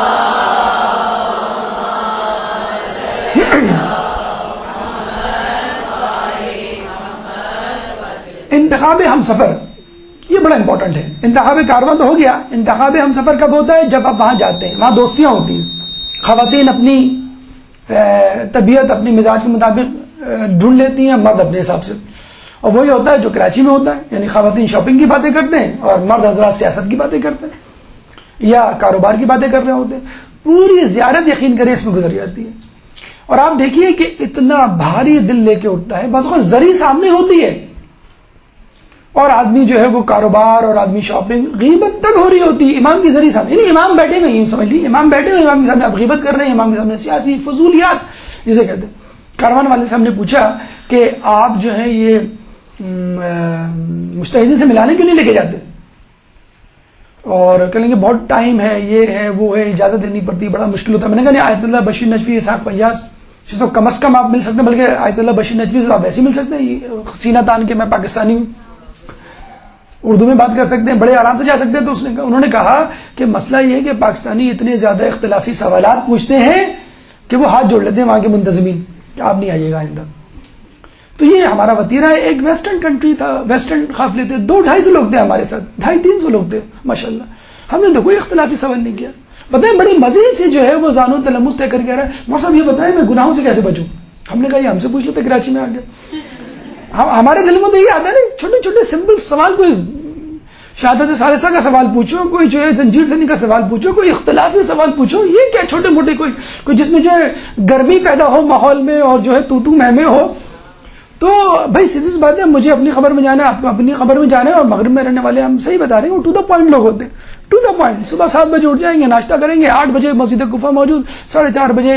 انتخاب ہم سفر یہ بڑا امپورٹنٹ ہے. انتخاب کارواں تو ہو گیا، انتخاب ہم سفر کب ہوتا ہے؟ جب آپ وہاں جاتے ہیں، وہاں دوستیاں ہوتی ہیں. خواتین اپنی طبیعت اپنی مزاج کے مطابق ڈھونڈ لیتی ہیں، مرد اپنے حساب سے. اور وہی ہوتا ہے جو کراچی میں ہوتا ہے، یعنی خواتین شاپنگ کی باتیں کرتے ہیں اور مرد حضرات سیاست کی باتیں کرتے ہیں یا کاروبار کی باتیں کر رہے ہوتے ہیں. پوری زیارت یقین کرے اس میں گزر جاتی ہے. اور آپ دیکھیے کہ اتنا بھاری دل لے کے اٹھتا ہے، بس اوقات زری سامنے ہوتی ہے اور آدمی جو ہے وہ کاروبار اور آدمی شاپنگ، غیبت تک ہو رہی ہوتی ہے امام کی زری سامنے. یعنی امام بیٹھے ہوئے ہیں، سمجھ لیجیے امام بیٹھے ہوئے، امام کے سامنے آپ غیبت کر رہے ہیں، امام کے سامنے سیاسی فضولیات جسے کہتے ہیں. کاروان والے سے ہم نے پوچھا کہ آپ جو ہے یہ مجتہدین سے ملانے کیوں نہیں لے کے جاتے؟ اور کہیں گے بہت ٹائم ہے، یہ ہے وہ ہے، اجازت دینی پڑتی، بڑا مشکل ہوتا ہے. میں نے کہا نہیں، آیت اللہ بشیر نجوی اسحاق فیاض سے تو کم از کم آپ مل سکتے ہیں، بلکہ آیت اللہ بشیر نجوی سے آپ ویسے ہی مل سکتے ہیں، سینہ تان کے میں پاکستانی ہوں، اردو میں بات کر سکتے ہیں، بڑے آرام سے جا سکتے ہیں. تو انہوں نے کہا کہ مسئلہ یہ ہے کہ پاکستانی اتنے زیادہ اختلافی سوالات پوچھتے ہیں کہ وہ ہاتھ جوڑ لیتے ہیں وہاں کے منتظمین کہ آپ نہیں آئیے گا آئندہ. تو یہ ہمارا وتیرہ ہے. ایک ویسٹرن کنٹری تھا، ویسٹرن قافلے تھے، 200-250 لوگ تھے ہمارے ساتھ، 250-300 لوگ تھے ماشاءاللہ. ہم نے تو کوئی اختلافی سوال نہیں کیا. بتائیں بڑی مزے سے جو ہے وہ زانو تلمس طے کر کے رہا ہے، مول صاحب یہ بتائیں میں گناہوں سے کیسے بچوں. ہم نے کہا یہ ہم سے پوچھ لیتے کراچی میں آ کے. ہمارے دل میں تو یہ آتا ہے نا چھوٹے چھوٹے سمپل سوال، کوئی شہادت ثالثہ کا سوال پوچھو، کوئی جو ہے زنجیر زنی کا سوال پوچھو، کوئی اختلافی سوال پوچھو. یہ کیا چھوٹے موٹے کوئی جس میں جو ہے گرمی پیدا ہو ماحول میں اور جو ہے تو مہمے ہو. تو بھائی سیدھی سی بات ہے، مجھے اپنی خبر میں جانا ہے، آپ کو اپنی خبر میں جانا ہے. اور مغرب میں رہنے والے ہم صحیح بتا رہے ہیں، وہ ٹو دا پوائنٹ لوگ ہوتے ہیں، ٹو دا پوائنٹ. صبح 7 بجے اٹھ جائیں گے، ناشتہ کریں گے، 8 بجے مسجد کوفہ موجود، 4:30 بجے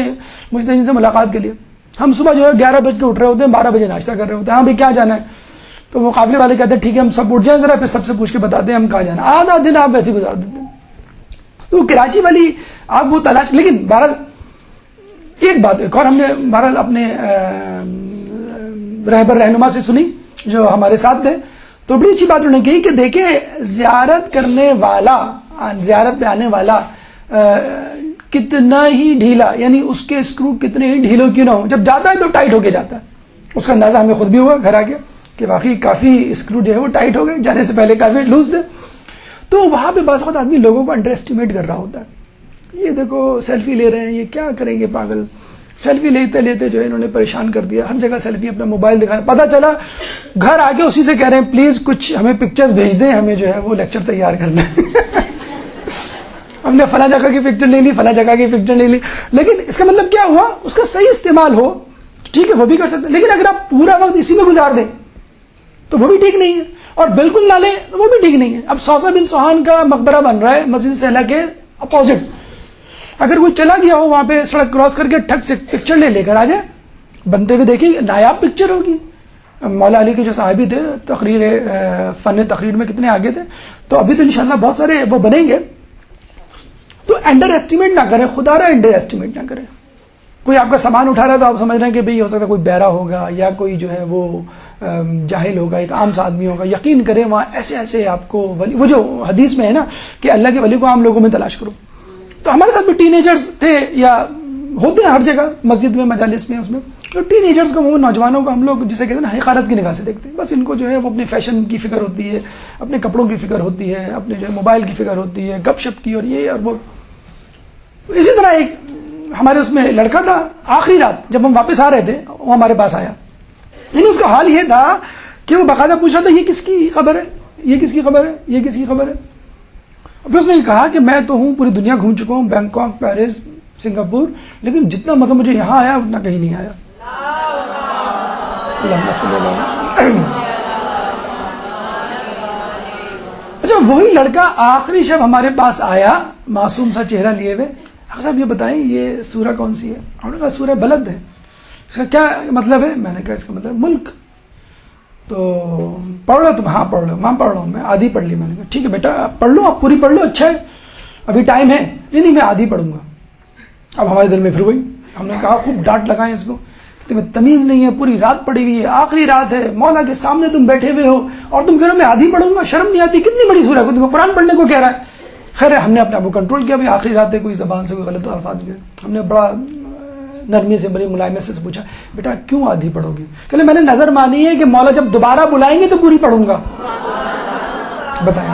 مجتہدین سے ملاقات کے لیے. ہم صبح جو ہے 11 بج کے اٹھ رہے ہوتے ہیں، 12 بجے ناشتہ کر رہے ہوتے ہیں. ہاں بھائی کیا جانا ہے؟ تو وہ قافلے والے کہتے ہیں ٹھیک ہے ہم سب اٹھ جائیں ذرا، پھر سب سے پوچھ کے بتاتے ہیں ہم کہاں جانا. آدھا دن آپ ویسے گزار دیتے ہیں. تو کراچی والی آپ وہ تلاش. لیکن بہرحال ایک بات ایک اور ہم نے بہرحال اپنے رہبر رہنما سے سنی جو ہمارے ساتھ تھے، تو بڑی اچھی بات انہوں نے کہی کہ دیکھیں زیارت کرنے والا، زیارت پہ آنے والا کتنا ہی ڈھیلا، یعنی اس کے اسکرو کتنے ہی ڈھیلوں کیوں نہ ہو، جب جاتا ہے تو ٹائٹ ہو کے جاتا ہے. اس کا اندازہ ہمیں خود بھی ہوا گھر آ کے کہ واقعی کافی اسکرو جو ہے وہ ٹائٹ ہو گئے، جانے سے پہلے کافی لوز تھے. تو وہاں پہ بعض اوقات آدمی لوگوں کو انڈر اسٹیمیٹ کر رہا ہوتا ہے. یہ دیکھو سیلفی لے رہے ہیں، یہ کیا کریں گے پاگل. سیلفی لیتے لیتے جو ہے انہوں نے پریشان کر دیا، ہر جگہ سیلفی، اپنا موبائل دکھانا. پتہ چلا گھر آ کے اسی سے کہہ رہے ہیں پلیز کچھ ہمیں پکچرز بھیج دیں، ہمیں جو ہے وہ لیکچر تیار کرنا ہے. ہم نے فلاں جگہ کی پکچر نہیں لی، فلاں جگہ کی پکچر نہیں لی. لیکن اس کا مطلب کیا ہوا؟ اس کا صحیح استعمال ہو ٹھیک ہے وہ بھی کر سکتے ہیں، لیکن اگر آپ پورا وقت اسی میں گزار دیں تو وہ بھی ٹھیک نہیں ہے، اور بالکل نہ لیں تو وہ بھی ٹھیک نہیں ہے. اب صوصہ بن سوہان کا مقبرہ بن رہا ہے مسجد سہلا کے اپوزٹ. اگر کوئی چلا گیا ہو وہاں پہ سڑک کراس کر کے ٹھک سے پکچر لے کر آ جائے، بنتے ہوئے دیکھیں نایاب پکچر ہوگی. مولا علی کے جو صاحبی تھے تقریر فن تقریر میں کتنے آگے تھے، تو ابھی تو انشاءاللہ بہت سارے وہ بنیں گے. تو انڈر ایسٹیمیٹ نہ کریں، خدا رہا انڈر ایسٹیمیٹ نہ کریں. کوئی آپ کا سامان اٹھا رہا ہے تو آپ سمجھ رہے ہیں کہ بھئی ہو سکتا ہے کوئی بہرا ہوگا یا کوئی جو ہے وہ جاہل ہوگا، ایک عام سا آدمی ہوگا. یقین کریں وہاں ایسے ایسے آپ کو ولی، وہ جو حدیث میں ہے نا کہ اللہ کے ولی کو عام لوگوں میں تلاش کرو. تو ہمارے ساتھ بھی ٹین ایجرز تھے یا ہوتے ہیں ہر جگہ، مسجد میں مجالس میں، اس میں تو ٹین ایجرز کو، وہ نوجوانوں کو ہم لوگ جسے کہتے ہیں نا حقارت کی نگاہ سے دیکھتے ہیں. بس ان کو جو ہے وہ اپنے فیشن کی فکر ہوتی ہے، اپنے کپڑوں کی فکر ہوتی ہے، اپنے جو ہے موبائل کی فکر ہوتی ہے، گپ شپ کی اور یہ اور وہ. اسی طرح ایک ہمارے اس میں لڑکا تھا، آخری رات جب ہم واپس آ رہے تھے وہ ہمارے پاس آیا. یعنی اس کا حال یہ تھا کہ وہ باقاعدہ پوچھ رہا تھا یہ کس کی خبر ہے، یہ کس کی خبر ہے، یہ کس کی خبر ہے. پھر اس نے کہا کہ میں تو ہوں پوری دنیا گھوم چکا ہوں، بینکاک، پیرس، سنگاپور، لیکن جتنا مزہ مجھے یہاں آیا اتنا کہیں نہیں آیا. اچھا وہی لڑکا آخری شب ہمارے پاس آیا معصوم سا چہرہ لیے ہوئے. صاحب یہ بتائیں یہ سورہ کون سی ہے؟ ہم نے کہا سورہ بلد ہے. اس کا کیا مطلب ہے؟ میں نے کہا اس کا مطلب ملک. تو پڑھ لو تم؟ ہاں پڑھ لو. ماں پڑھ لو. میں آدھی پڑھ لی. میں نے کہا ٹھیک ہے بیٹا آپ پڑھ لو، آپ پوری پڑھ لو، اچھا ہے ابھی ٹائم ہے. نہیں میں آدھی پڑھوں گا. اب ہمارے دل میں پھر وہی، ہم نے کہا خوب ڈانٹ لگائیں اس کو، تمہیں تمیز نہیں ہے، پوری رات پڑی ہوئی ہے، آخری رات ہے، مولا کے سامنے تم بیٹھے ہوئے ہو اور تم کہہ رہے ہو میں آدھی پڑھوں گا، شرم نہیں آتی؟ کتنی بڑی سورہ کو تمہیں قرآن پڑھنے کو کہہ رہا ہے. خیر ہم نے اپنے آپ کو کنٹرول کیا، آخری رات ہے، کوئی زبان سے کوئی غلط الفاظ گئے. ہم نے بڑا نرمی سے، بڑی ملائمت سے پوچھا بیٹا کیوں آدھی پڑھو گی؟ کہ میں نے نظر مانی ہے کہ مولا جب دوبارہ بلائیں گے تو پوری پڑھوں گا. بتائیں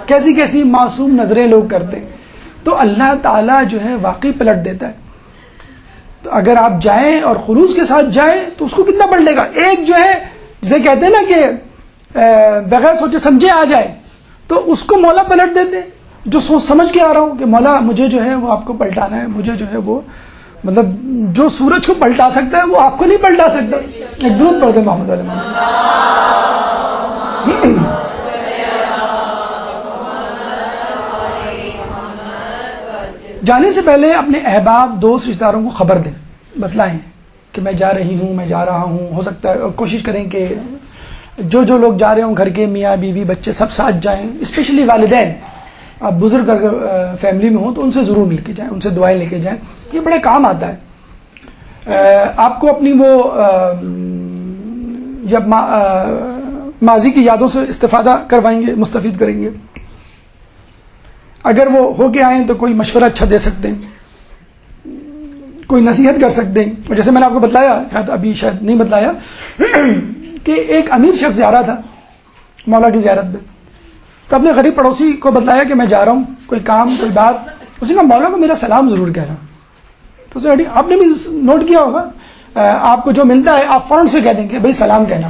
کیسی کیسی معصوم نظریں لوگ کرتے. تو اللہ تعالیٰ جو ہے واقعی پلٹ دیتا ہے. تو تو اگر آپ جائیں اور خلوص کے ساتھ جائیں تو اس کو کتنا پلٹے گا. ایک جو ہے جسے کہتے ہیں نا کہ بغیر سوچے سمجھے آ جائے تو اس کو مولا پلٹ دیتے. جو سوچ سمجھ کے آ رہا ہوں کہ مولا مجھے جو ہے وہ آپ کو پلٹانا ہے, مجھے جو ہے وہ مطلب جو سورج کو پلٹا سکتا ہے وہ آپ کو نہیں پلٹا سکتا. ایک درود پڑھتے محمد علیہ محمد. جانے سے پہلے اپنے احباب دوست رشتہ داروں کو خبر دیں, بتلائیں کہ میں جا رہی ہوں, میں جا رہا ہوں. ہو سکتا ہے کوشش کریں کہ جو لوگ جا رہے ہوں گھر کے میاں بیوی بچے سب ساتھ جائیں. اسپیشلی والدین, آپ بزرگ اگر فیملی میں ہوں تو ان سے ضرور مل کے جائیں, ان سے دعائیں لے کے جائیں. یہ بڑے کام آتا ہے. آپ کو اپنی وہ جب ماضی کی یادوں سے استفادہ کروائیں گے, مستفید کریں گے. اگر وہ ہو کے آئیں تو کوئی مشورہ اچھا دے سکتے ہیں, کوئی نصیحت کر سکتے ہیں. اور جیسے میں نے آپ کو بتلایا, شاید ابھی شاید نہیں بتلایا, کہ ایک امیر شخص جا رہا تھا مولا کی زیارت پہ, تو اپنے غریب پڑوسی کو بتلایا کہ میں جا رہا ہوں, کوئی کام کوئی بات. اس نے کہا مولا کو میرا سلام ضرور کہنا. تو اسے آپ نے بھی نوٹ کیا ہوگا, آپ کو جو ملتا ہے آپ فوراً سے کہہ دیں کہ بھائی سلام کہنا,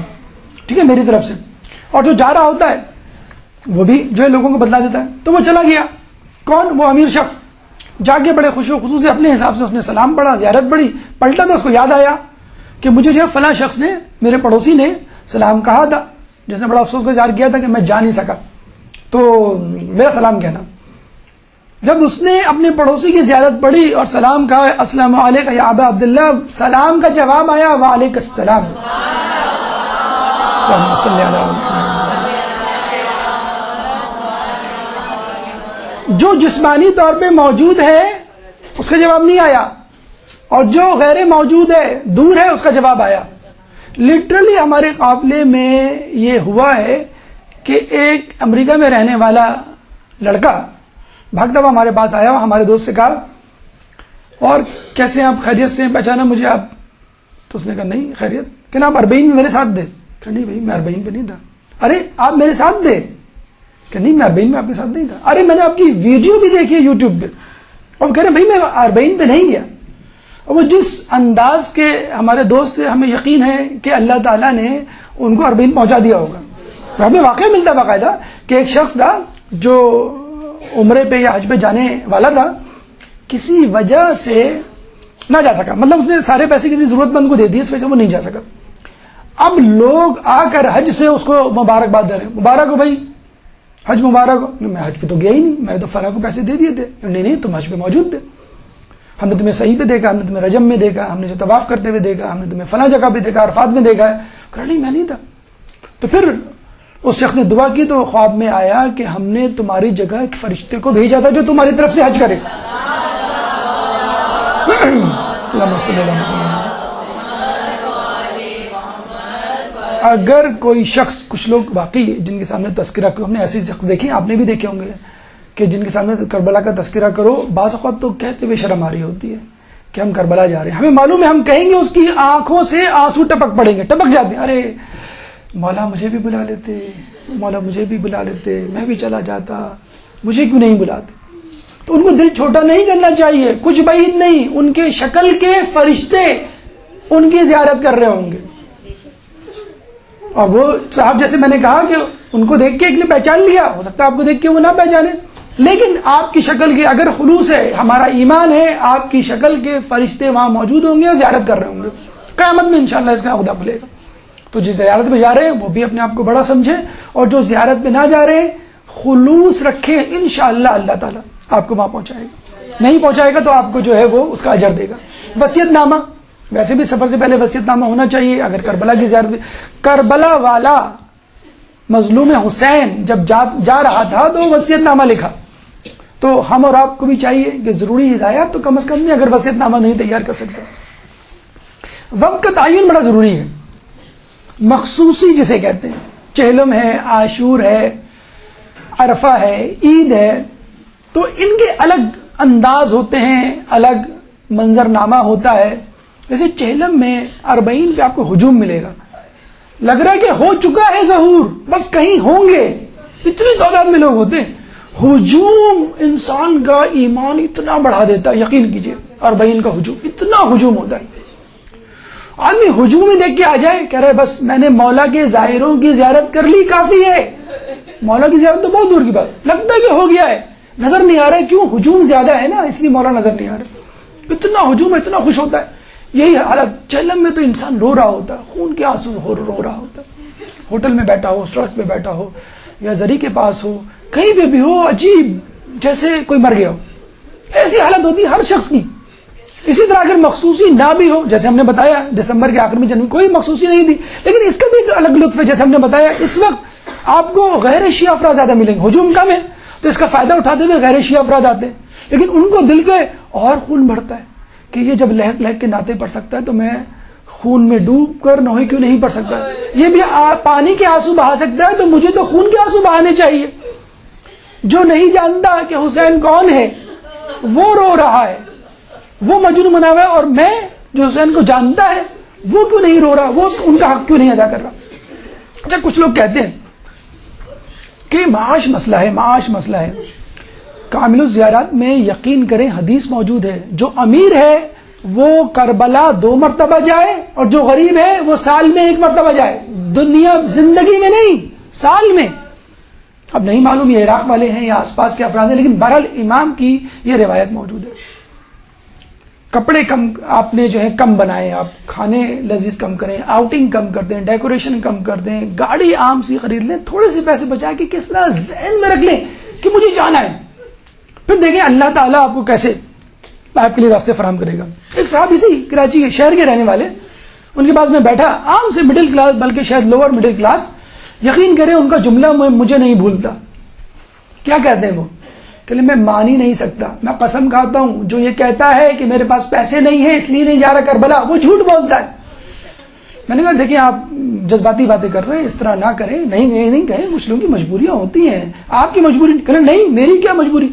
ٹھیک ہے, میری طرف سے. اور جو جا رہا ہوتا ہے وہ بھی جو ہے لوگوں کو بتلا دیتا ہے. تو وہ چلا گیا, کون, وہ امیر شخص جا کے بڑے خوش و خصوص سے اپنے حساب سے اس نے سلام پڑھا, زیارت پڑھی. پلٹا تو اس کو یاد آیا کہ مجھے جو ہے فلاں شخص نے, میرے پڑوسی نے سلام کہا تھا, جس نے بڑا افسوس کا اظہار کیا تھا کہ میں جا نہیں سکا, تو میرا سلام کہنا. جب اس نے اپنے پڑوسی کی زیارت پڑھی اور سلام کہا, السلام علیکم یا ابا عبداللہ, سلام کا جواب آیا وعلیکم السلام. اللہم صلی علی محمد. جو جسمانی طور پہ موجود ہے اس کا جواب نہیں آیا, اور جو غیر موجود ہے, دور ہے, اس کا جواب آیا. لٹرلی ہمارے قافلے میں یہ ہوا ہے کہ ایک امریکہ میں رہنے والا لڑکا بھاگتا ہوا ہمارے پاس آیا, ہمارے دوست سے کہا اور کیسے آپ, خیریت سے, پہچانا مجھے آپ؟ تو اس نے کہا نہیں خیریت. کہ نا آپ اربعین میں میرے ساتھ دے. کہ نہیں بھائی میں اربعین پہ نہیں تھا. ارے آپ میرے ساتھ دے. کہ نہیں میں اربعین میں آپ کے ساتھ نہیں تھا. ارے میں نے آپ کی ویڈیو بھی دیکھی ہے یوٹیوب پہ. اور کہہ رہے بھائی میں اربعین پہ نہیں گیا. اور وہ جس انداز کے ہمارے دوست تھے, ہمیں یقین ہے کہ اللہ تعالیٰ نے ان کو اربعین پہنچا دیا ہوگا. ہمیں واقعہ ملتا باقاعدہ کہ ایک شخص تھا جو عمرے پہ یا حج پہ جانے والا تھا, کسی وجہ سے نہ جا سکا. مطلب اس نے سارے پیسے کسی ضرورت مند کو دے دیے, اس وجہ سے وہ نہیں جا سکا. اب لوگ آ کر حج سے اس کو مبارکباد دے رہے ہیں, مبارک ہو بھائی, حج مبارک ہو. میں حج پہ تو گیا ہی نہیں, میں نے تو فلاں کو پیسے دے دیے تھے. نہیں تم حج پہ موجود تھے, ہم نے تمہیں صحیح پہ دیکھا, ہم نے تمہیں رجم میں دیکھا, ہم نے جو طواف کرتے ہوئے دیکھا, ہم نے تمہیں فلاں جگہ پہ دیکھا, عرفات میں دیکھا ہے. کہا نہیں میں نہیں تھا. تو پھر اس شخص نے دعا کی تو خواب میں آیا کہ ہم نے تمہاری جگہ ایک فرشتے کو بھیجا تھا جو تمہاری طرف سے حج کرے. اگر کوئی شخص, کچھ لوگ واقعی جن کے سامنے تذکرہ کرو, ہم نے ایسے شخص دیکھے, آپ نے بھی دیکھے ہوں گے کہ جن کے سامنے کربلا کا تذکرہ کرو, بعض اوقات تو کہتے ہوئے شرم آ رہی ہوتی ہے کہ ہم کربلا جا رہے ہیں. ہمیں معلوم ہے, ہم کہیں گے اس کی آنکھوں سے آنسو ٹپک پڑیں گے, ٹپک جاتے ہیں. ارے مولا مجھے بھی بلا لیتے, مولا مجھے بھی بلا لیتے, میں بھی چلا جاتا, مجھے کیوں نہیں بلاتے. تو ان کو دل چھوٹا نہیں کرنا چاہیے. کچھ بعید نہیں, ان کے شکل کے فرشتے ان کی زیارت کر رہے ہوں گے. اور وہ صاحب جیسے میں نے کہا کہ ان کو دیکھ کے ایک نے پہچان لیا, ہو سکتا ہے آپ کو دیکھ کے وہ نہ پہچانے, لیکن آپ کی شکل کے اگر خلوص ہے, ہمارا ایمان ہے, آپ کی شکل کے فرشتے وہاں موجود ہوں گے اور زیارت کر رہے ہوں گے. قیامت میں انشاءاللہ اس کا عہدہ کھلے گا. تو جس زیارت پہ جا رہے ہیں وہ بھی اپنے آپ کو بڑا سمجھیں, اور جو زیارت پہ نہ جا رہے ہیں خلوص رکھیں, انشاءاللہ اللہ تعالیٰ آپ کو وہاں پہنچائے گا. نہیں پہنچائے گا تو آپ کو جو ہے وہ اس کا اجر دے گا. وصیت نامہ, ویسے بھی سفر سے پہلے وصیت نامہ ہونا چاہیے. اگر کربلا کی زیارت پہ, کربلا والا مظلوم حسین جب جا رہا تھا تو وصیت نامہ لکھا, تو ہم اور آپ کو بھی چاہیے کہ ضروری ہدایات تو کم از کم نہیں, اگر وصیت نامہ نہیں تیار کر سکتے. وقت کا تعین بڑا ضروری ہے, مخصوصی جسے کہتے ہیں. چہلم ہے, عاشور ہے, عرفہ ہے, عید ہے, تو ان کے الگ انداز ہوتے ہیں, الگ منظر نامہ ہوتا ہے. جیسے چہلم میں اربعین پہ آپ کو ہجوم ملے گا, لگ رہا ہے کہ ہو چکا ہے ظہور, بس کہیں ہوں گے, اتنی تعداد میں لوگ ہوتے ہیں. ہجوم انسان کا ایمان اتنا بڑھا دیتا ہے, یقین کیجئے. 40 کا ہجوم، اتنا ہجوم ہوتا ہے. آدمی ہجوم ہی دیکھ کے آ جائے، کہہ رہے بس میں نے مولا کے ظاہروں کی زیارت کر لی، کافی ہے. مولا کی زیارت تو بہت دور کی بات، لگتا ہے کہ ہو گیا ہے، نظر نہیں آ رہا ہے. کیوں؟ ہجوم زیادہ ہے نا، اس لیے مولا نظر نہیں آ رہا. اتنا ہجوم ہے، اتنا خوش ہوتا ہے. یہی حالت جہنم میں تو انسان رو رہا ہوتا ہے، خون کے آنسو رو رہا ہوتا ہے. ہوٹل میں بیٹھا ہو، سڑک پہ بیٹھا ہو، یا زری کے پاس ہو، کہیں پہ بھی ہو، عجیب جیسے کوئی مر گیا ہو. ایسی حالت ہوتی ہے ہر شخص کی. اسی طرح اگر مخصوصی نہ بھی ہو، جیسے ہم نے بتایا دسمبر کے آخر میں جنوری کوئی مخصوصی نہیں تھی، لیکن اس کا بھی ایک الگ لطف ہے. جیسے ہم نے بتایا اس وقت آپ کو غیر شیعہ افراد زیادہ ملیں گے، ہجوم کم ہے تو اس کا فائدہ اٹھاتے ہوئے غیر شیعہ افراد آتے ہیں، لیکن ان کو دل کے اور خون بڑھتا ہے کہ یہ جب لہک لہک کے نعتیں پڑھ سکتا ہے تو میں خون میں ڈوب کر نوحی کیوں نہیں پڑھ سکتا. یہ بھی پانی کے آنسو بہا سکتا ہے تو مجھے تو خون کے آنسو بہانے چاہیے. جو نہیں جانتا کہ حسین کون ہے وہ رو رہا ہے، وہ مجنون بنا ہوا ہے، اور میں جو حسین کو جانتا ہے وہ کیوں نہیں رو رہا، وہ ان کا حق کیوں نہیں ادا کر رہا. اچھا، کچھ لوگ کہتے ہیں کہ معاش مسئلہ ہے، معاش مسئلہ ہے. کامل الزیارات میں یقین کریں حدیث موجود ہے، جو امیر ہے وہ کربلا 2 مرتبہ جائے، اور جو غریب ہے وہ سال میں 1 مرتبہ جائے. دنیا زندگی میں نہیں، سال میں. اب نہیں معلوم یہ عراق والے ہیں یا آس پاس کے افراد ہیں، لیکن بہرحال امام کی یہ روایت موجود ہے. کپڑے کم آپ نے جو ہے کم بنائیں، آپ کھانے لذیذ کم کریں، آؤٹنگ کم کر دیں، ڈیکوریشن کم کر دیں، گاڑی عام سی خرید لیں، تھوڑے سے پیسے بچا کے کس طرح ذہن میں رکھ لیں کہ مجھے جانا ہے. پھر دیکھیں اللہ تعالیٰ آپ کو کیسے آپ کے لیے راستے فراہم کرے گا. ایک صاحب اسی کراچی کے شہر کے رہنے والے، ان کے پاس میں بیٹھا، عام سے مڈل کلاس، بلکہ شاید لوور مڈل کلاس. یقین کریں ان کا جملہ مجھے نہیں بھولتا. کیا کہتے ہیں وہ؟ کہ میں مان ہی نہیں سکتا، میں قسم کھاتا ہوں جو یہ کہتا ہے کہ میرے پاس پیسے نہیں ہیں اس لیے نہیں جا رہا کربلا، وہ جھوٹ بولتا ہے. میں نے کہا دیکھیں آپ جذباتی باتیں کر رہے ہیں، اس طرح نہ کریں. نہیں کہیں، کچھ لوگوں کی مجبوریاں ہوتی ہیں، آپ کی مجبوری کہ نہیں، میری کیا مجبوری،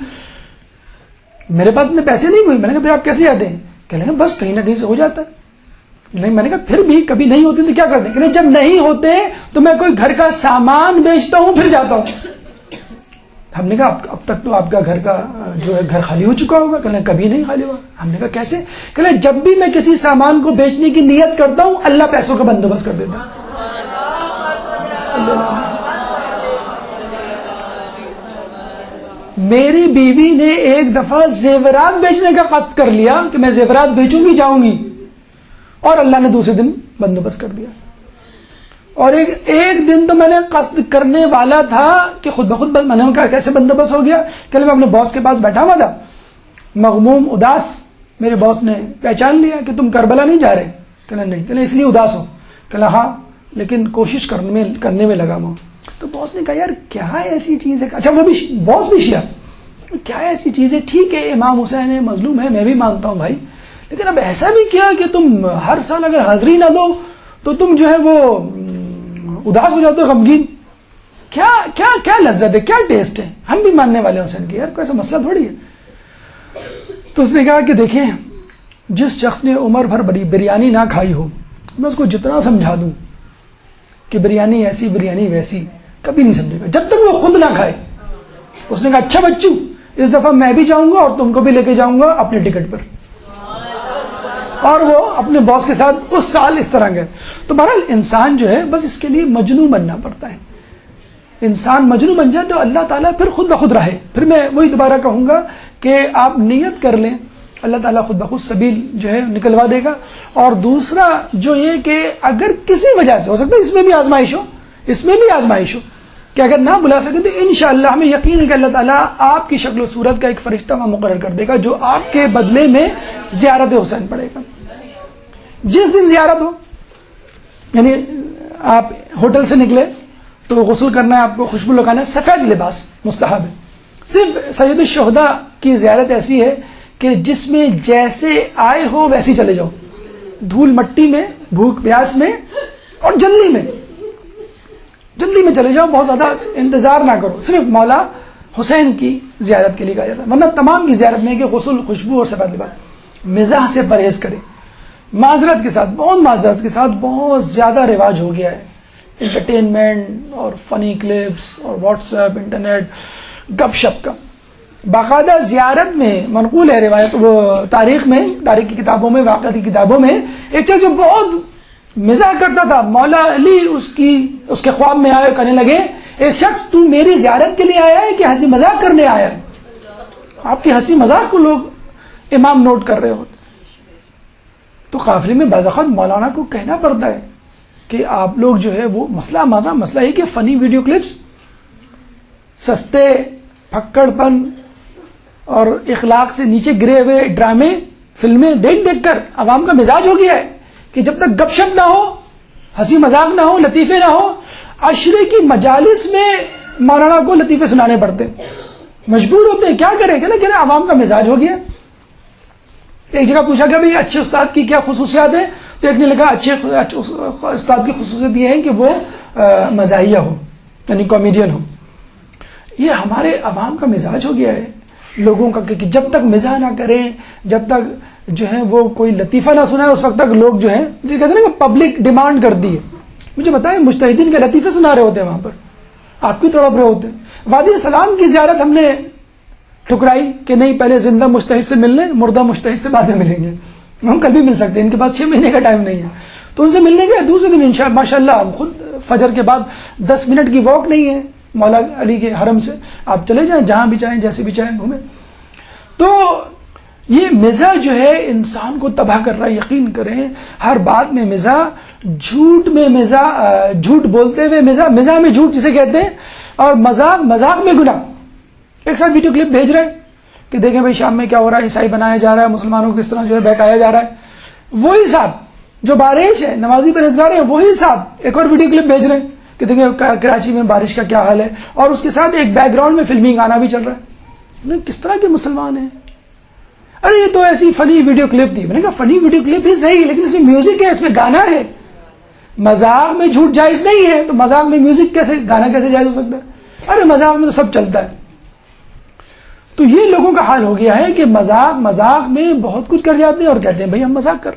میرے پاس اتنے پیسے نہیں ہوئے. میں نے کہا پھر آپ کیسے جاتے ہیں؟ کہ لیں بس کہیں نہ کہیں سے ہو جاتا ہے. نہیں، میں نے کہا پھر بھی کبھی نہیں ہوتے تو کیا کرتے ہیں؟ کہ جب نہیں ہوتے تو میں کوئی گھر کا سامان بیچتا ہوں پھر جاتا ہوں. ہم نے کہا اب تک تو آپ کا گھر کا جو ہے گھر خالی ہو چکا ہوگا. کہ کبھی نہیں خالی ہوا. ہم نے کہا کیسے؟ کہ جب بھی میں کسی سامان کو بیچنے کی نیت کرتا ہوں اللہ پیسوں کا بندوبست کر دیتا ہے. میری بیوی نے ایک دفعہ زیورات بیچنے کا قصد کر لیا کہ میں زیورات بیچوں گی جاؤں گی، اور اللہ نے دوسرے دن بندوبست کر دیا. اور ایک دن تو میں نے قصد کرنے والا تھا کہ خود بخود میں نے کہا کیسے بندوبست ہو گیا. کہ میں اپنے باس کے پاس بیٹھا ہوا تھا، مغموم اداس. میرے باس نے پہچان لیا کہ تم کربلا نہیں جا رہے. کہ نہیں. کہ اس لیے اداس ہو. کہ ہاں لیکن کوشش کرنے میں لگا ہوں. تو باس نے کہا یار کیا ایسی چیز ہے. اچھا وہ بھی باس بھی شیعہ، کیا ایسی چیز ہے؟ ٹھیک ہے امام حسین ہے، مظلوم ہے، میں بھی مانتا ہوں بھائی، لیکن اب ایسا بھی کیا کہ تم ہر سال اگر حاضری نہ دو تو تم جو ہے وہ اداس ہو جاتے ہو، غمگین. کیا کیا کیا لذت ہے، کیا ٹیسٹ ہے. ہم بھی ماننے والے ہیں حسین کے، یار کوئی ایسا مسئلہ تھوڑی ہے. تو اس نے کہا کہ دیکھیں جس شخص نے عمر بھر بریانی نہ کھائی ہو، میں اس کو جتنا سمجھا دوں کہ بریانی ایسی بریانی ویسی، کبھی نہیں سمجھے گا جب تک وہ خود نہ کھائے. اس نے کہا اچھا بچو اس دفعہ میں بھی جاؤں گا اور تم کو بھی لے کے جاؤں گا اپنے ٹکٹ پر. اور وہ اپنے باس کے ساتھ اس سال اس طرح گئے. تو بہرحال انسان جو ہے بس اس کے لیے مجنون بننا پڑتا ہے. انسان مجنون بن جائے تو اللہ تعالیٰ پھر خود بخود رہے. پھر میں وہی دوبارہ کہوں گا کہ آپ نیت کر لیں، اللہ تعالیٰ خود بخود سبیل جو ہے نکلوا دے گا. اور دوسرا جو یہ کہ اگر کسی وجہ سے ہو سکتا ہے اس میں بھی آزمائش ہو کہ اگر نہ بلا سکے تو انشاءاللہ ہمیں یقین ہے کہ اللہ تعالیٰ آپ کی شکل و صورت کا ایک فرشتہ وہاں مقرر کر دے گا جو آپ کے بدلے میں زیارت حسین پڑے گا. جس دن زیارت ہو، یعنی آپ ہوٹل سے نکلے تو غسل کرنا ہے، آپ کو خوشبو لگانا ہے، سفید لباس مستحب ہے. صرف سید الشہداء کی زیارت ایسی ہے کہ جس میں جیسے آئے ہو ویسے چلے جاؤ، دھول مٹی میں، بھوک پیاس میں، اور جلدی میں چلے جاؤ، بہت زیادہ انتظار نہ کرو. صرف مولا حسین کی زیارت کے لیے کہا جاتا ہے. ورنہ تمام کی زیارت میں کہ غسل، خوشبو اور سفید لباس. مزاح سے پرہیز کریں، معذرت کے ساتھ، بہت زیادہ رواج ہو گیا ہے انٹرٹینمنٹ اور فنی کلپس اور واٹس ایپ، انٹرنیٹ، گپ شپ کا. باقاعدہ زیارت میں منقول ہے روایت، وہ تاریخ کی کتابوں میں، واقعات کی کتابوں میں، ایک شخص جو بہت مزاح کرتا تھا، مولا علی اس کے خواب میں آئے، کہنے لگے ایک شخص تو میری زیارت کے لیے آیا ہے کہ ہنسی مذاق کرنے آیا ہے؟ آپ کی ہنسی مذاق کو لوگ امام نوٹ کر رہے ہوتے. تو قافلے میں بعض اوقات مولانا کو کہنا پڑتا ہے کہ آپ لوگ جو ہے وہ مسئلہ ہے کہ فنی ویڈیو کلپس، سستے پھکڑ پن اور اخلاق سے نیچے گرے ہوئے ڈرامے، فلمیں دیکھ کر عوام کا مزاج ہو گیا ہے کہ جب تک گپ شپ نہ ہو، ہنسی مذاق نہ ہو، لطیفے نہ ہو، عشرے کی مجالس میں مولانا کو لطیفے سنانے پڑتے ہیں، مجبور ہوتے ہیں. کیا کریں کہ نا عوام کا مزاج ہو گیا. ایک جگہ پوچھا کہ بھائی اچھے استاد کی کیا خصوصیات ہیں؟ تو ایک نے لکھا اچھے استاد کی خصوصیت یہ ہے کہ وہ مزاحیہ ہو، یعنی کامیڈین ہو. یہ ہمارے عوام کا مزاج ہو گیا ہے لوگوں کا کہ جب تک مزاح نہ کریں، جب تک جو ہے وہ کوئی لطیفہ نہ سنائے، اس وقت تک لوگ جو ہیں جو کہتے ہیں نا کہ پبلک ڈیمانڈ کرتی ہے. مجھے بتائیں مجتہدین کے لطیفے سنا رہے ہوتے ہیں وہاں پر، آپ کی تڑپ رہے ہوتے ہیں. وادی سلام کی زیارت ہم نے ٹھکرائی کہ نہیں، پہلے زندہ مجتہد سے مل لیں، مردہ مجتہد سے بعد میں ملیں گے. ہم کل بھی مل سکتے ہیں، ان کے پاس 6 مہینے کا ٹائم نہیں ہے. تو ان سے ملنے کے دوسرے دن انشاءاللہ ماشاءاللہ ہم خود فجر کے بعد 10 منٹ کی واک نہیں ہے مولا علی کے حرم سے، آپ چلے جائیں جہاں بھی چاہیں، جیسے بھی چاہیں گھومیں. تو یہ مزاح جو ہے انسان کو تباہ کر رہا ہے. یقین کریں ہر بات میں مزاح، جھوٹ میں مزاح، جھوٹ بولتے ہوئے مزاح، مزاح میں جھوٹ جسے کہتے ہیں، اور مذاق میں گناہ. ایک ساتھ ویڈیو کلپ بھیج رہے ہیں کہ دیکھیں بھائی شام میں کیا ہو رہا ہے، عیسائی بنایا جا رہا ہے، مسلمانوں کو کس طرح جو ہے بہکایا جا رہا ہے. وہی صاحب جو بارش ہے، نمازی پرہیزگار ہیں، وہی صاحب ایک اور ویڈیو کلپ بھیج رہے ہیں کہ دیکھیں کراچی میں بارش کا کیا حال ہے، اور اس کے ساتھ ایک بیک گراؤنڈ میں فلمی گانا بھی چل رہا ہے. کس طرح کے مسلمان ہیں؟ ارے یہ تو ایسی فنی ویڈیو کلپ تھی. میں نے کہا فنی ویڈیو کلپ ہی صحیح، لیکن اس میں میوزک ہے، اس میں گانا ہے. مذاق میں جھوٹ جائز نہیں ہے، تو مذاق میں میوزک کیسے، گانا کیسے جائز ہو سکتا ہے؟ ارے مذاق میں تو سب چلتا ہے. تو یہ لوگوں کا حال ہو گیا ہے کہ مذاق میں بہت کچھ کر جاتے ہیں اور کہتے ہیں بھائی ہم مذاق کر.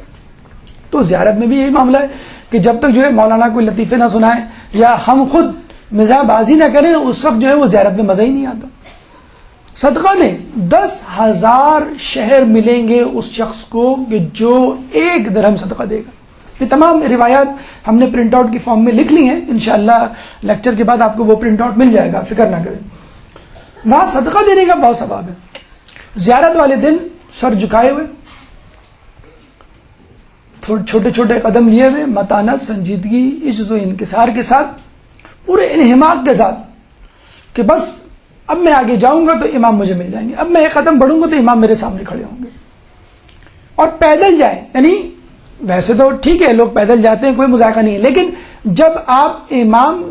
تو زیارت میں بھی یہی معاملہ ہے کہ جب تک جو ہے مولانا کوئی لطیفے نہ سنائیں یا ہم خود مزاح بازی نہ کریں، اس وقت جو ہے وہ زیارت میں مزہ ہی نہیں آتا. صدقہ دیں، 10,000 شہر ملیں گے اس شخص کو کہ جو 1 درہم صدقہ دے گا. یہ تمام روایات ہم نے پرنٹ آؤٹ کی فارم میں لکھ لی ہیں، انشاءاللہ لیکچر کے بعد آپ کو وہ پرنٹ آؤٹ مل جائے گا، فکر نہ کریں. وہاں صدقہ دینے کا بہت ثواب ہے. زیارت والے دن سر جھکائے ہوئے، چھوٹے چھوٹے قدم لیے ہوئے، متانت، سنجیدگی، عجز و انکسار کے ساتھ، پورے انہماک کے ساتھ کہ بس اب میں آگے جاؤں گا تو امام مجھے مل جائیں گے، اب میں ایک قدم بڑھوں گا تو امام میرے سامنے کھڑے ہوں گے. اور پیدل جائیں، یعنی ویسے تو ٹھیک ہے لوگ پیدل جاتے ہیں، کوئی مذاکرہ نہیں ہے، لیکن جب آپ امام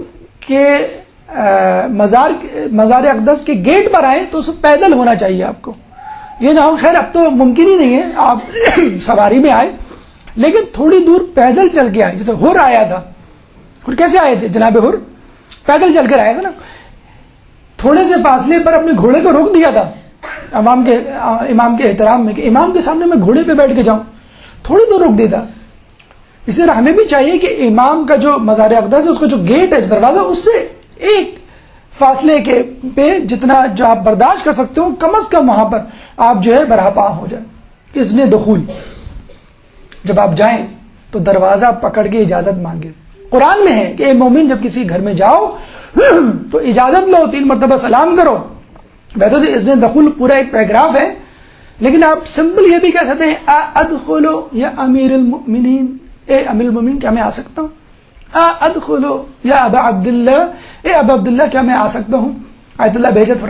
کے مزار اقدس کے گیٹ پر آئیں تو پیدل ہونا چاہیے آپ کو. یہ نہ ہو، خیر اب تو ممکن ہی نہیں ہے، آپ سواری میں آئے لیکن تھوڑی دور پیدل چل کے آئے. جیسے ہر آیا تھا، ہر کیسے آئے تھے جناب؟ ہر پیدل چل کر آیا تھا نا. تھوڑے سے فاصلے پر اپنے گھوڑے کو روک دیا تھا امام کے احترام میں کہ امام کے سامنے میں گھوڑے پہ بیٹھ کے جاؤں، تھوڑی دور روک دیتا. اسی طرح ہمیں بھی چاہیے کہ امام کا جو مزار اقدس ہے، اس کا جو گیٹ ہے، جو دروازہ، اس سے ایک فاصلے کے پہ جتنا جو آپ برداشت کر سکتے ہو، کم از کم وہاں پر آپ جو ہے برہپا ہو جائیں. اذن دخول، جب آپ جائیں تو دروازہ پکڑ کے اجازت مانگے. قرآن میں ہے کہ اے مومن جب کسی گھر میں جاؤ تو اجازت لو، 3 مرتبہ سلام کرو. ویسے تو اذن دخول پورا ایک پیراگراف ہے، لیکن آپ سمپل یہ بھی کہہ سکتے ہیں ادخلو یا امیر المؤمنین، اے امیر المؤمنین کیا میں آ سکتا ہوں؟ ادخلو یا ابا عبداللہ، اے ابا عبداللہ کیا میں آ سکتا ہوں؟ آیت اللہ بہجت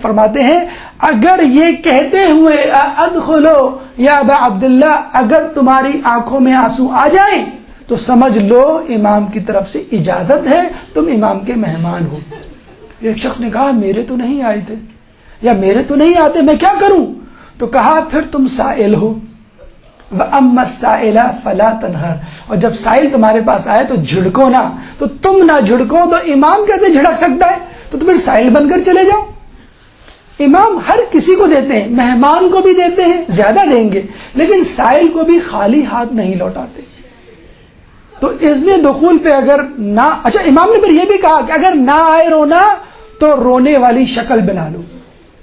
فرماتے ہیں اگر یہ کہتے ہوئے ادخلو یا ابا عبداللہ اگر تمہاری آنکھوں میں آنسو آ جائیں تو سمجھ لو امام کی طرف سے اجازت ہے، تم امام کے مہمان ہو. ایک شخص نے کہا میرے تو نہیں آئے تھے یا میرے تو نہیں آتے، میں کیا کروں؟ تو کہا پھر تم سائل ہو. وَأَمَّا السَّائِلَ فَلَا تَنْهَرْ، اور جب سائل تمہارے پاس آئے تو جھڑکو نہ. تو تم نہ جھڑکو تو امام کیسے جھڑک سکتا ہے؟ تو تم پھر سائل بن کر چلے جاؤ. امام ہر کسی کو دیتے ہیں، مہمان کو بھی دیتے ہیں، زیادہ دیں گے، لیکن سائل کو بھی خالی ہاتھ نہیں لوٹاتے. تو اذن دخول پہ اگر نہ، اچھا امام نے پھر یہ بھی کہا کہ اگر نہ آئے رونا تو رونے والی شکل بنا لو.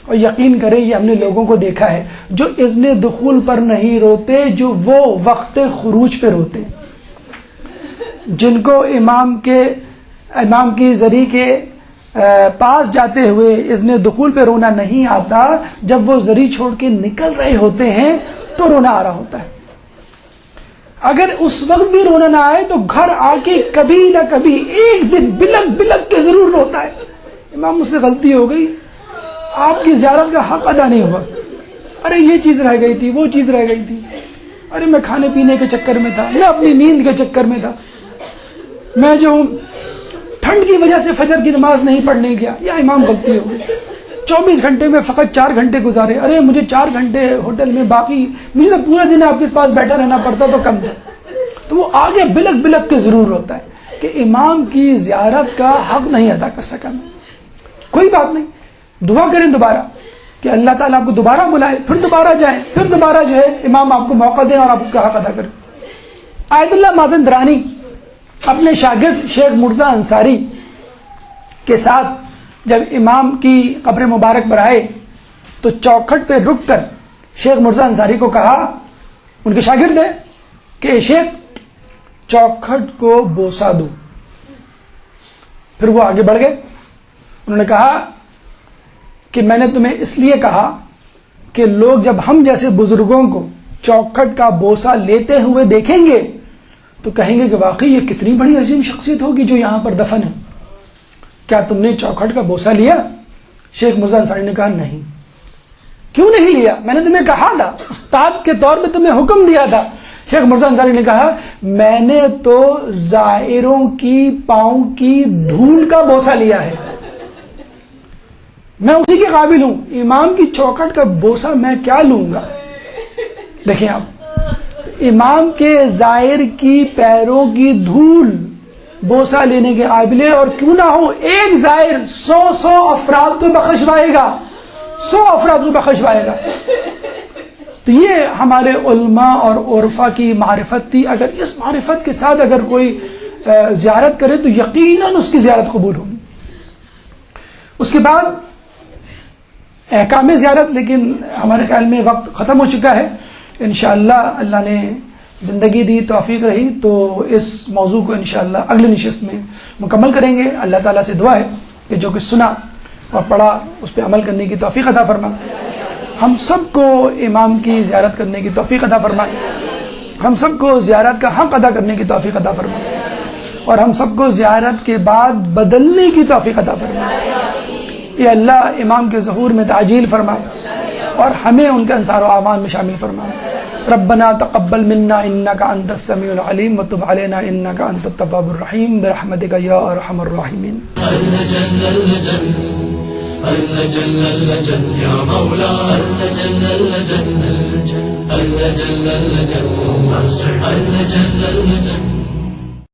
اور یقین کریں یہ ہم نے لوگوں کو دیکھا ہے جو اذن دخول پر نہیں روتے، جو وہ وقت خروج پہ روتے، جن کو امام کی ذریعے کے پاس جاتے ہوئے اذن دخول پہ رونا نہیں آتا، جب وہ ذریعہ چھوڑ کے نکل رہے ہوتے ہیں تو رونا آ رہا ہوتا ہے۔ اگر اس وقت بھی رونا نہ آئے تو گھر آ کے کبھی نہ کبھی ایک دن بلک بلک کے ضرور روتا ہے، امام مجھ سے غلطی ہو گئی، آپ کی زیارت کا حق ادا نہیں ہوا، ارے یہ چیز رہ گئی تھی، وہ چیز رہ گئی تھی، ارے میں کھانے پینے کے چکر میں تھا، میں اپنی نیند کے چکر میں تھا، میں جو ٹھنڈ کی وجہ سے فجر کی نماز نہیں پڑھنے گیا، یا امام غلطی ہو گئی، 24 گھنٹے میں فقط 4 گھنٹے گزارے، ارے مجھے 4 گھنٹے ہوٹل میں، باقی مجھے تو پورا دن آپ کے پاس بیٹھا رہنا پڑتا تو کم تھا، تو وہ آگے بلک بلک کے ضرور ہوتا ہے کہ امام کی زیارت کا حق نہیں ادا کر سکا میں۔ کوئی بات نہیں، دعا کریں دوبارہ کہ اللہ تعالیٰ آپ کو دوبارہ بلائے، پھر دوبارہ جائیں، پھر دوبارہ جو ہے امام آپ کو موقع دیں اور آپ اس کا حق ادا کریں۔ آیت اللہ مازندرانی اپنے شاگرد شیخ مرزا انصاری کے ساتھ جب امام کی قبر مبارک پر آئے تو چوکھٹ پہ رک کر شیخ مرزا انصاری کو کہا، ان کے شاگرد ہیں، کہ شیخ چوکھٹ کو بوسہ دو۔ پھر وہ آگے بڑھ گئے، انہوں نے کہا کہ میں نے تمہیں اس لیے کہا کہ لوگ جب ہم جیسے بزرگوں کو چوکھٹ کا بوسہ لیتے ہوئے دیکھیں گے تو کہیں گے کہ واقعی یہ کتنی بڑی عظیم شخصیت ہوگی جو یہاں پر دفن ہے، کیا تم نے چوکھٹ کا بوسہ لیا؟ شیخ مرزا انصاری نے کہا نہیں۔ کیوں نہیں لیا؟ میں نے تمہیں کہا تھا، استاد کے طور پہ تمہیں حکم دیا تھا۔ شیخ مرزا انصاری نے کہا میں نے تو زائروں کی پاؤں کی دھول کا بوسہ لیا ہے، میں اسی کے قابل ہوں، امام کی چوکھٹ کا بوسہ میں کیا لوں گا؟ دیکھیں آپ، امام کے زائر کی پیروں کی دھول بوسہ لینے کے قابل ہے، اور کیوں نہ ہو ایک زائر 100 افراد کو بخشوائے گا، 100 افراد کو بخشوائے گا۔ تو یہ ہمارے علماء اور عرفا کی معرفت تھی، اگر اس معرفت کے ساتھ اگر کوئی زیارت کرے تو یقیناً اس کی زیارت قبول ہوگی۔ اس کے بعد احکام زیارت، لیکن ہمارے خیال میں وقت ختم ہو چکا ہے، انشاءاللہ اللہ نے زندگی دی، توفیق رہی تو اس موضوع کو انشاءاللہ اگلی نشست میں مکمل کریں گے۔ اللہ تعالیٰ سے دعا ہے کہ جو کچھ سنا اور پڑھا اس پہ عمل کرنے کی توفیق عطا فرما، ہم سب کو امام کی زیارت کرنے کی توفیق عطا فرما، ہم سب کو زیارت کا حق ادا کرنے کی توفیق عطا فرما، اور ہم سب کو زیارت کے بعد بدلنے کی توفیق عطا فرما۔ یہ اللہ امام کے ظہور میں تعجیل فرما اور ہمیں ان کے انصار و اعوان میں شامل فرما۔ ربنا تقبل منا انك انت السميع العليم وتب علينا انك انت التواب الرحيم برحمتك يا ارحم الراحمين۔ اللجن يا مولا اللجن